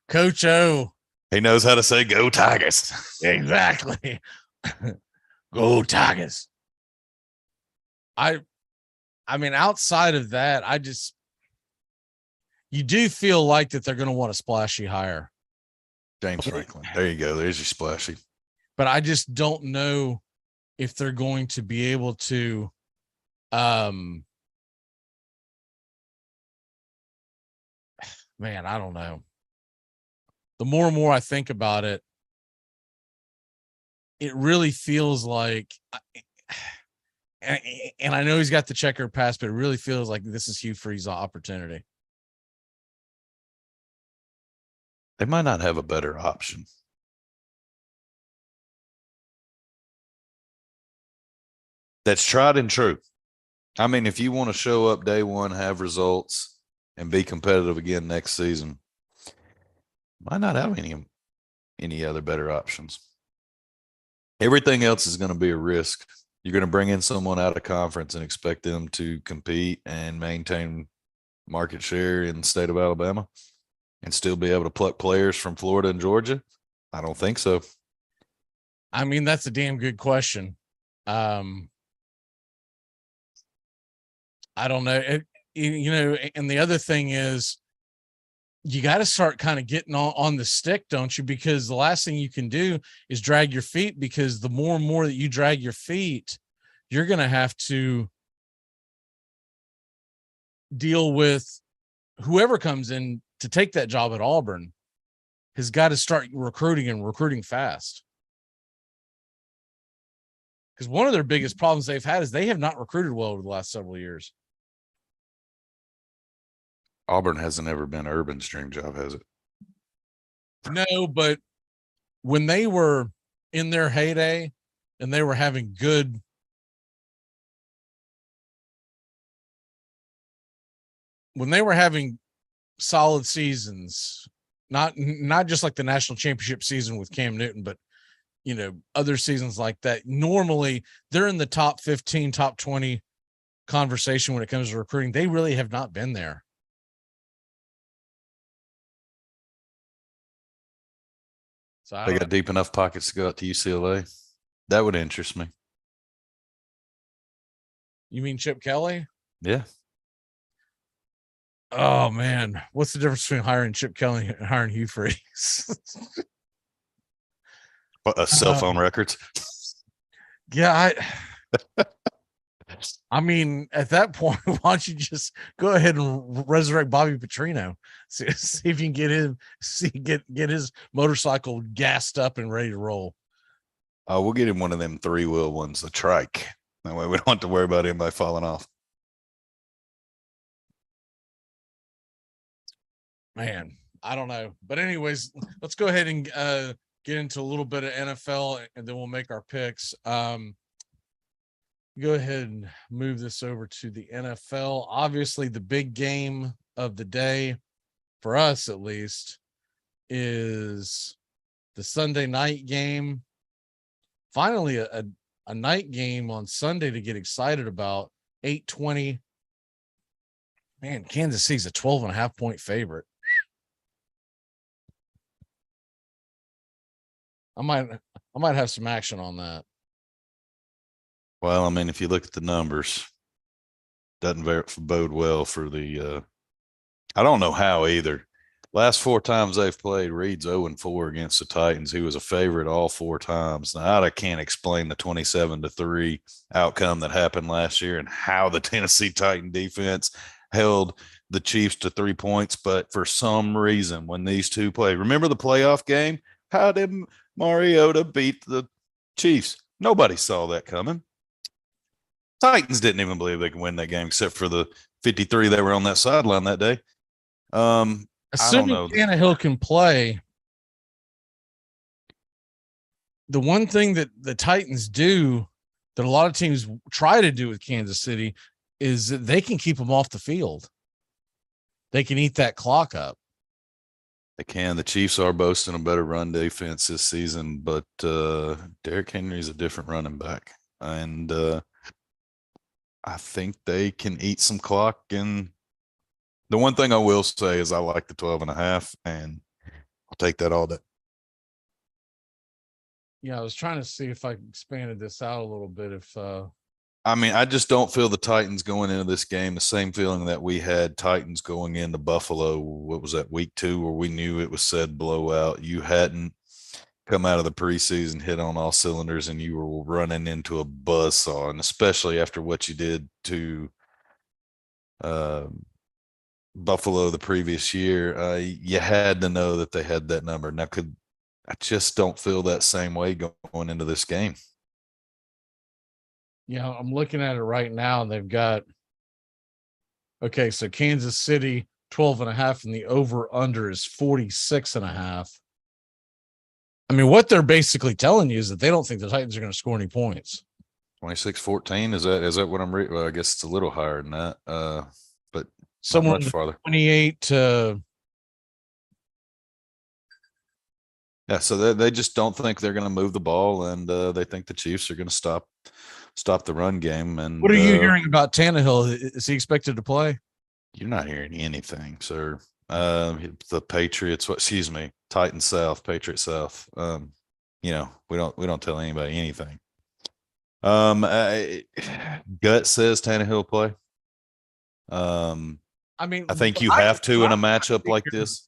Coach O. He knows how to say go Tigers. Exactly. Go Tigers. I mean, outside of that, you do feel like that they're going to want a splashy hire. James Franklin. There you go. There's your splashy. But I just don't know if they're going to be able to man, I don't know. The more and more I think about it, it really feels like, and I know he's got the checkered past, but it really feels like this is Hugh Freeze's opportunity. They might not have a better option. That's tried and true. I mean, if you want to show up day one, have results, and be competitive again next season, might not have any other better options. Everything else is going to be a risk. You're going to bring in someone out of conference and expect them to compete and maintain market share in the state of Alabama and still be able to pluck players from Florida and Georgia? I don't think so. I mean, that's a damn good question. I don't know. And the other thing is, you got to start kind of getting on the stick, don't you? Because the last thing you can do is drag your feet, because the more and more that you drag your feet, you're going to have to deal with whoever comes in to take that job at Auburn has got to start recruiting fast. Because one of their biggest problems they've had is they have not recruited well over the last several years. Auburn hasn't ever been Urban's dream job, has it? No, but when they were in their heyday and they were having solid seasons, not just like the national championship season with Cam Newton, but other seasons like that, normally they're in the top 15, top 20 conversation when it comes to recruiting. They really have not been there. So they got deep enough pockets to go out to UCLA. That would interest me. You mean Chip Kelly? Yeah. Oh man, what's the difference between hiring Chip Kelly and hiring Hugh Freeze? Cell phone records. Yeah, I mean, at that point, why don't you just go ahead and resurrect Bobby Petrino? See if you can get his motorcycle gassed up and ready to roll. We'll get him one of them 3-wheel ones, the trike. That way we don't have to worry about anybody falling off. Man, I don't know. But anyways, let's go ahead and get into a little bit of NFL, and then we'll make our picks. Go ahead and move this over to the NFL. Obviously, the big game of the day, for us at least, is the Sunday night game. Finally, a night game on Sunday to get excited about. 8:20. Man, Kansas City's a 12.5-point favorite. I might have some action on that. Well, I mean, if you look at the numbers, doesn't bode well for the I don't know how either. Last 4 times they've played, Reed's 0-4 against the Titans. He was a favorite all 4 times. Now, I can't explain the 27-3 outcome that happened last year and how the Tennessee Titan defense held the Chiefs to 3 points. But for some reason, when these two played, remember the playoff game? How did Mariota beat the Chiefs? Nobody saw that coming. Titans didn't even believe they could win that game, except for the 53 that were on that sideline that day. Assuming Tannehill can play, the one thing that the Titans do that a lot of teams try to do with Kansas City is that they can keep them off the field. They can eat that clock up. They can. The Chiefs are boasting a better run defense this season, but Derrick Henry's a different running back. And I think they can eat some clock. And the one thing I will say is I like the 12.5, and I'll take that all day. Yeah, I was trying to see if I expanded this out a little bit. If I mean, I just don't feel the Titans going into this game the same feeling that we had Titans going into Buffalo. What was that, week 2, where we knew it was said blowout? You hadn't come out of the preseason, hit on all cylinders, and you were running into a buzzsaw. And especially after what you did to Buffalo the previous year, you had to know that they had that number. Now, I just don't feel that same way going into this game. Yeah, I'm looking at it right now, and they've got, okay, so Kansas City 12.5, and the over-under is 46.5. I mean, what they're basically telling you is that they don't think the Titans are going to score any points. 26-14, is that what I'm reading? Well, I guess it's a little higher than that, but somewhere much farther. 28 to. Yeah, so they just don't think they're going to move the ball, and they think the Chiefs are going to stop the run game. And what are you hearing about Tannehill? Is he expected to play? You're not hearing anything, sir. The Patriots, Titan South, Patriot South. We don't tell anybody anything. Gut says Tannehill play. I mean, I think you have to in a matchup like this.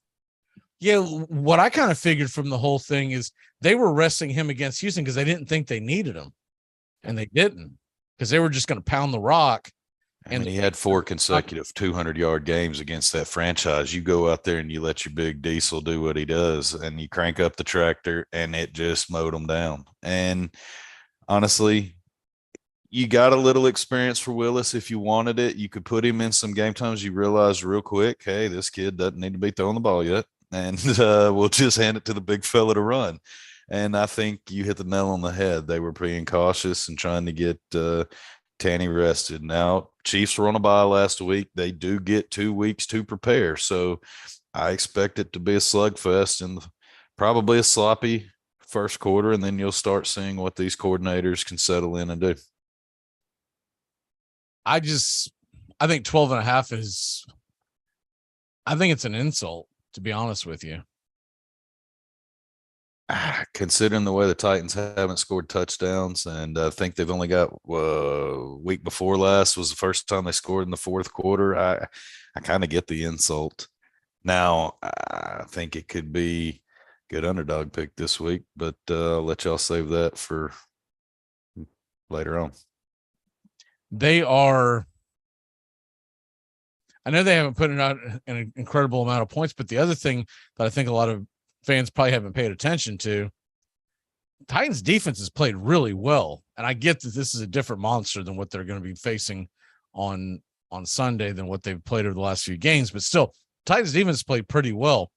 Yeah, what I kind of figured from the whole thing is they were resting him against Houston because they didn't think they needed him, and they didn't, because they were just going to pound the rock. And he had 4 consecutive 200-yard games against that franchise. You go out there and you let your big Diesel do what he does, and you crank up the tractor, and it just mowed them down. And honestly, you got a little experience for Willis. If you wanted it, you could put him in some game times. You realize real quick, hey, this kid doesn't need to be throwing the ball yet, and we'll just hand it to the big fella to run. And I think you hit the nail on the head. They were being cautious and trying to get Tanny rested. Now, Chiefs were on a bye last week. They do get 2 weeks to prepare. So I expect it to be a slugfest and probably a sloppy first quarter, and then you'll start seeing what these coordinators can settle in and do. I think 12.5 is, I think it's an insult, to be honest with you. Considering the way the Titans haven't scored touchdowns, and I think they've only got week before last was the first time they scored in the fourth quarter. I kind of get the insult. Now, I think it could be a good underdog pick this week, but I'll let y'all save that for later on. They are, I know they haven't put out an incredible amount of points, but the other thing that I think a lot of fans probably haven't paid attention to, Titans defense has played really well. And I get that this is a different monster than what they're going to be facing on Sunday than what they've played over the last few games, but still, Titans defense played pretty well.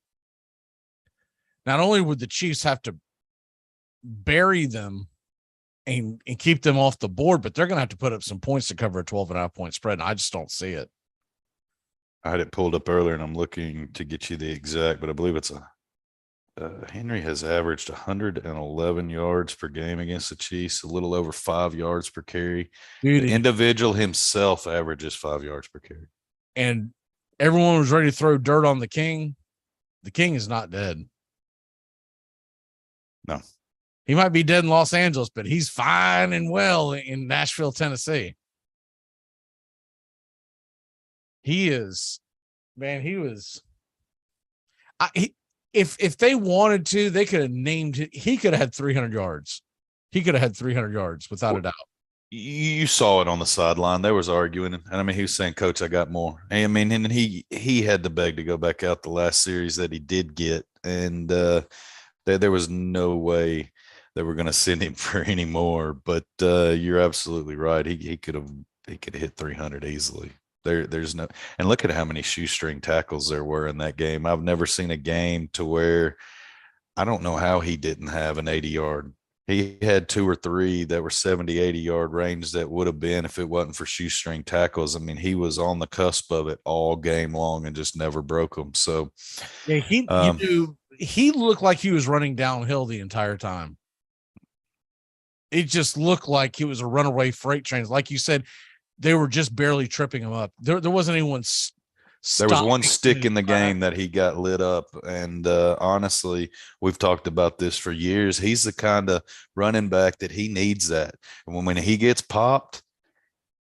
Not only would the Chiefs have to bury them and keep them off the board, but they're going to have to put up some points to cover a 12.5-point spread. And I just don't see it. I had it pulled up earlier, and I'm looking to get you the exact, but I believe it's Henry has averaged 111 yards per game against the Chiefs, a little over 5 yards per carry. Dude, the individual himself averages 5 yards per carry. And everyone was ready to throw dirt on the King. The King is not dead. No. He might be dead in Los Angeles, but he's fine and well in Nashville, Tennessee. He is, man, he was. If they wanted to, they could have named it. He could have had 300 yards. He could have had 300 yards without a doubt. You saw it on the sideline. They was arguing, and I mean, he was saying, "Coach, I got more." I mean, and he had to beg to go back out the last series that he did get, and there was no way they were going to send him for any more. But you're absolutely right. He could have hit 300 easily. There's no, and look at how many shoestring tackles there were in that game. I've never seen a game to where I don't know how he didn't have an 80-yard. He had 2 or 3 that were 70, 80-yard range that would have been if it wasn't for shoestring tackles. I mean, he was on the cusp of it all game long and just never broke them. So, yeah, he looked like he was running downhill the entire time. It just looked like he was a runaway freight train. Like you said, they were just barely tripping him up. There wasn't anyone. There was one stick in the game that he got lit up. And honestly, we've talked about this for years. He's the kind of running back that he needs that. And when he gets popped,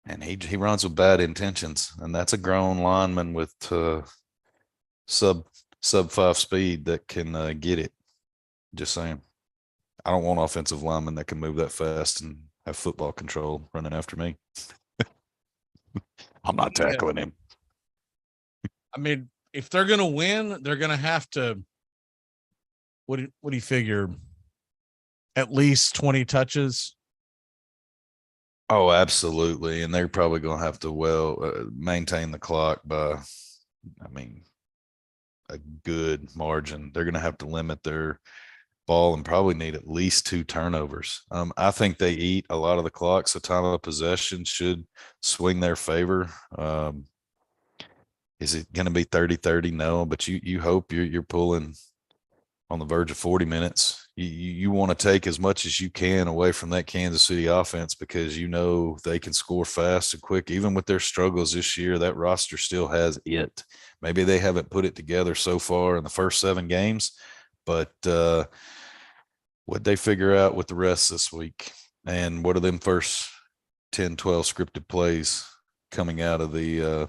And he runs with bad intentions, and that's a grown lineman with sub 5 speed that can get it. Just saying. I don't want offensive linemen that can move that fast and have football control running after me. I'm not tackling him. I mean, if they're going to win, they're going to have to. What do you figure? At least 20 touches. Oh, absolutely. And they're probably going to have to maintain the clock by, I mean, a good margin. They're going to have to limit their ball and probably need at least 2 turnovers. I think they eat a lot of the clock, so time of possession should swing their favor. Is it going to be 30-30? No, but you hope you're pulling on the verge of 40 minutes. You want to take as much as you can away from that Kansas City offense because you know they can score fast and quick. Even with their struggles this year, that roster still has it. Maybe they haven't put it together so far in the first 7 games, but what they figure out with the rest this week, and what are them first 10, 12 scripted plays coming out of the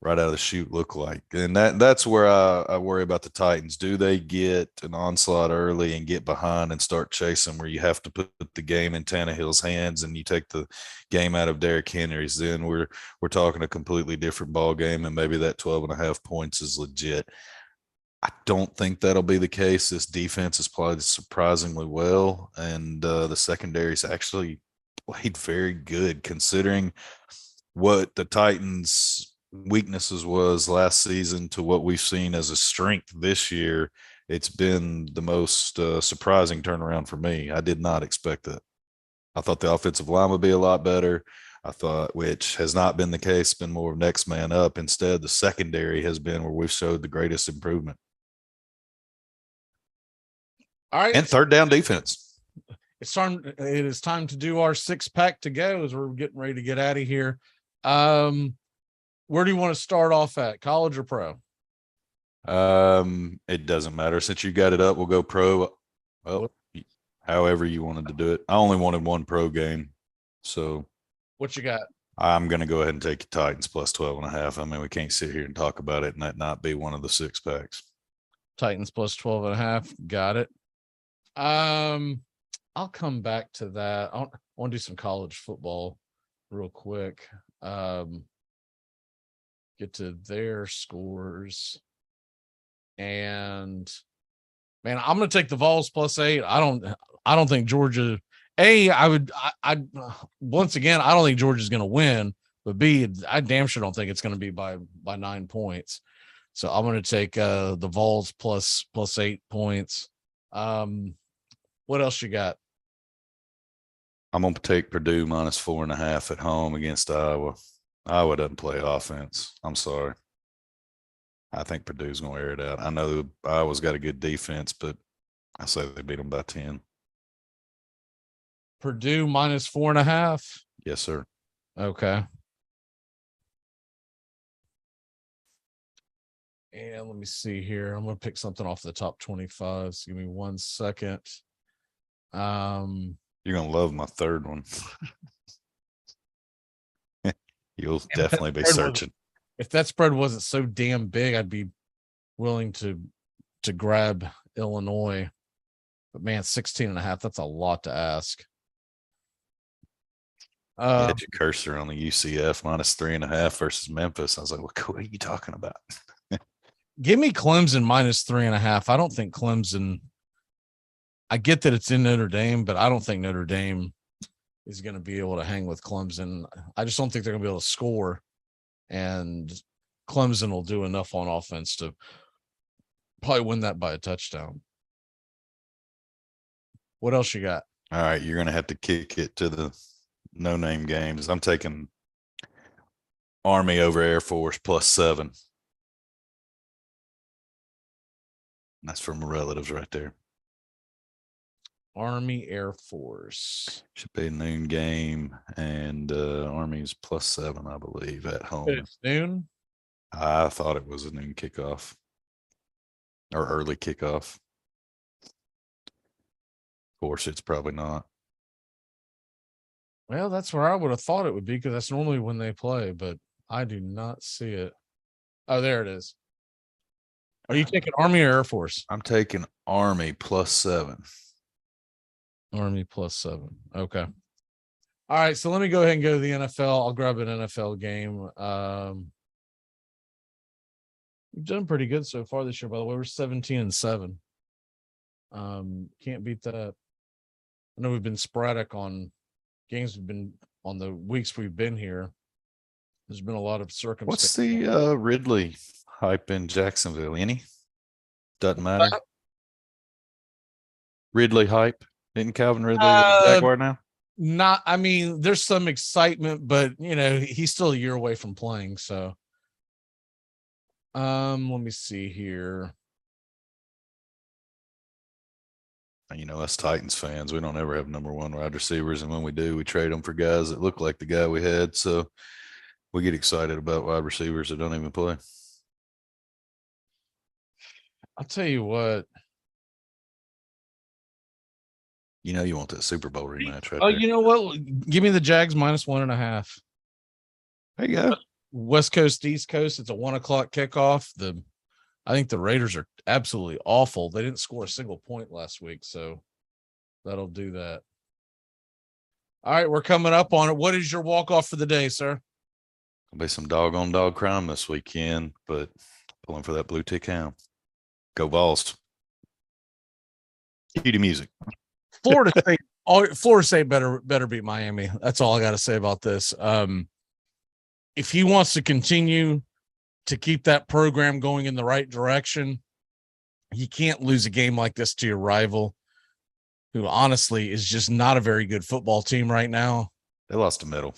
right out of the chute look like? And that's where I worry about the Titans. Do they get an onslaught early and get behind and start chasing where you have to put the game in Tannehill's hands and you take the game out of Derrick Henry's? Then we're talking a completely different ball game, and maybe that 12.5 points is legit. I don't think that'll be the case. This defense has played surprisingly well, and the secondary's actually played very good considering what the Titans' weaknesses was last season to what we've seen as a strength this year. It's been the most surprising turnaround for me. I did not expect that. I thought the offensive line would be a lot better. I thought, which has not been the case, been more of next man up. Instead, the secondary has been where we've showed the greatest improvement. All right. And third down defense. It is time to do our 6-pack to go as we're getting ready to get out of here. Where do you want to start off at? College or pro? It doesn't matter. Since you got it up, we'll go pro. Well, however you wanted to do it. I only wanted one pro game. So what you got? I'm going to go ahead and take the Titans plus 12.5. I mean, we can't sit here and talk about it and that not be one of the 6-packs. Titans plus 12.5. Got it. I'll come back to that. I want to do some college football real quick. Get to their scores. And man, I'm going to take the Vols plus 8. I don't think Georgia. I once again, I don't think Georgia's going to win, but B, I damn sure don't think it's going to be by 9 points. So I'm going to take the Vols plus 8 points. What else you got? I'm going to take Purdue minus 4.5 at home against Iowa. Iowa doesn't play offense. I'm sorry. I think Purdue's going to air it out. I know Iowa's got a good defense, but I say they beat them by 10. Purdue minus 4.5? Yes, sir. Okay. And let me see here. I'm going to pick something off the top 25. So give me 1 second. You're going to love my third one. You'll definitely be searching. If that spread wasn't so damn big, I'd be willing to grab Illinois. But man, 16.5, that's a lot to ask. You had your cursor on the UCF minus 3.5 versus Memphis. I was like, what are you talking about? Give me Clemson minus 3.5. I don't think Clemson. I get that it's in Notre Dame, but I don't think Notre Dame is going to be able to hang with Clemson. I just don't think they're going to be able to score, and Clemson will do enough on offense to probably win that by a touchdown. What else you got? All right, you're going to have to kick it to the no-name games. I'm taking Army over Air Force plus 7. That's from relatives right there. Army Air Force. Should be a noon game, and Army's plus 7, I believe, at home. It's noon? I thought it was a noon kickoff or early kickoff. Of course, it's probably not. Well, that's where I would have thought it would be because that's normally when they play, but I do not see it. Oh, there it is. Are you taking Army or Air Force? I'm taking Army +7. Army +7. Okay. All right, so let me go ahead and go to the NFL. I'll grab an NFL game. We've done pretty good so far this year, by the way. We're 17-7. Can't beat that. I know we've been sporadic on games. We've been on the weeks we've been here. There's been a lot of circumstances. What's the Ridley hype in Jacksonville? Any? Doesn't matter. Ridley hype. Isn't Calvin Ridley Jaguar now? Not, I mean, there's some excitement, but he's still a year away from playing. So, let me see here. Us Titans fans, we don't ever have number one wide receivers, and when we do, we trade them for guys that look like the guy we had. So we get excited about wide receivers that don't even play. I'll tell you what. You want that Super Bowl rematch right Oh, there. you know what? Give me the Jags -1.5. There you go. West Coast, East Coast. It's a 1:00 kickoff. I think the Raiders are absolutely awful. They didn't score a single point last week, so that'll do that. All right, we're coming up on it. What is your walk-off for the day, sir? There'll be some dog-on-dog crime this weekend, but pulling for that blue tick hound. Go Vols. Cue the music. Florida State better beat Miami. That's all I got to say about this. If he wants to continue to keep that program going in the right direction, you can't lose a game like this to your rival, who honestly is just not a very good football team right now. They lost to Middle.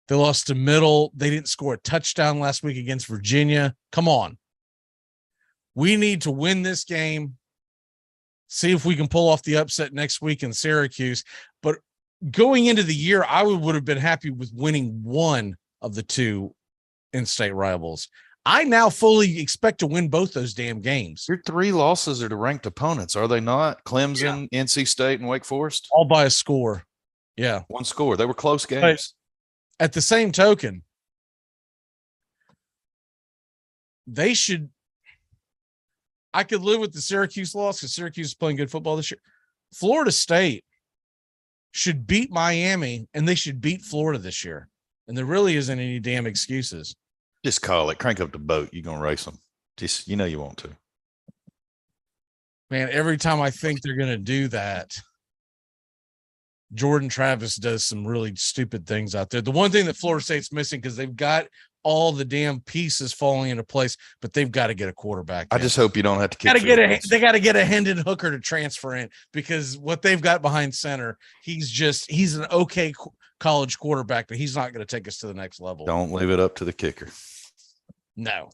They didn't score a touchdown last week against Virginia. Come on. We need to win this game. See if we can pull off the upset next week in Syracuse. But going into the year, I would have been happy with winning one of the two in-state rivals. I now fully expect to win both those damn games. Your 3 losses are to ranked opponents, are they not? Clemson, yeah. NC State, and Wake Forest? All by a score. Yeah. 1 score. They were close games. But at the same token, I could live with the Syracuse loss because Syracuse is playing good football this year. Florida State should beat Miami, and they should beat Florida this year. And there really isn't any damn excuses. Just call it. Crank up the boat. You're going to race them. Just, you want to. Man, every time I think they're going to do that, Jordan Travis does some really stupid things out there. The one thing that Florida State's missing, because they've got all the damn pieces falling into place, but they've got to get a quarterback. I just hope you don't have to kick. They got to get a Hendon Hooker to transfer in, because what they've got behind center, he's an okay college quarterback, but he's not going to take us to the next level. Don't leave it up to the kicker. No,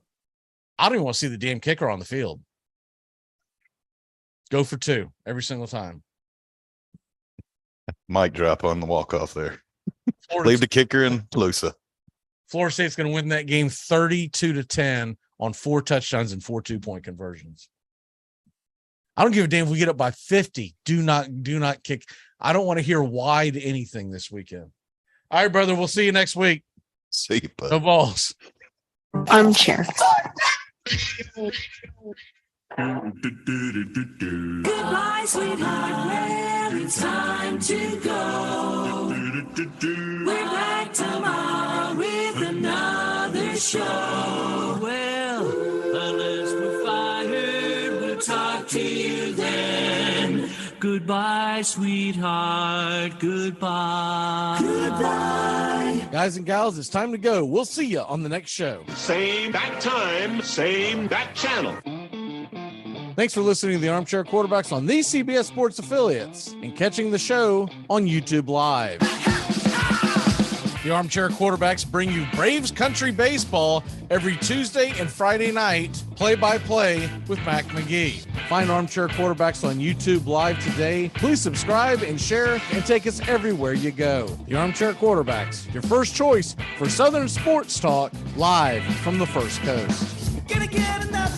I don't even want to see the damn kicker on the field. Go for 2 every single time. Mic drop on the walk-off there. Leave the kicker in Lusa. Florida State's going to win that game 32-10 on 4 touchdowns and 4 2-point conversions. I don't give a damn if we get up by 50. Do not kick. I don't want to hear wide anything this weekend. All right, brother. We'll see you next week. See you, bud. No balls. Armchair. Goodbye, sweetheart. Well, it's time to go. We're back tomorrow with another show. Well, unless we're fired, we'll talk to you then. Goodbye, sweetheart. Goodbye. Goodbye. Guys and gals, it's time to go. We'll see you on the next show. Same bat time, same bat channel. Thanks for listening to the Armchair Quarterbacks on these CBS Sports affiliates and catching the show on YouTube Live. The Armchair Quarterbacks bring you Braves Country Baseball every Tuesday and Friday night, play-by-play with Magee. Find Armchair Quarterbacks on YouTube Live today. Please subscribe and share and take us everywhere you go. The Armchair Quarterbacks, your first choice for Southern sports talk, live from the First Coast. Gonna get another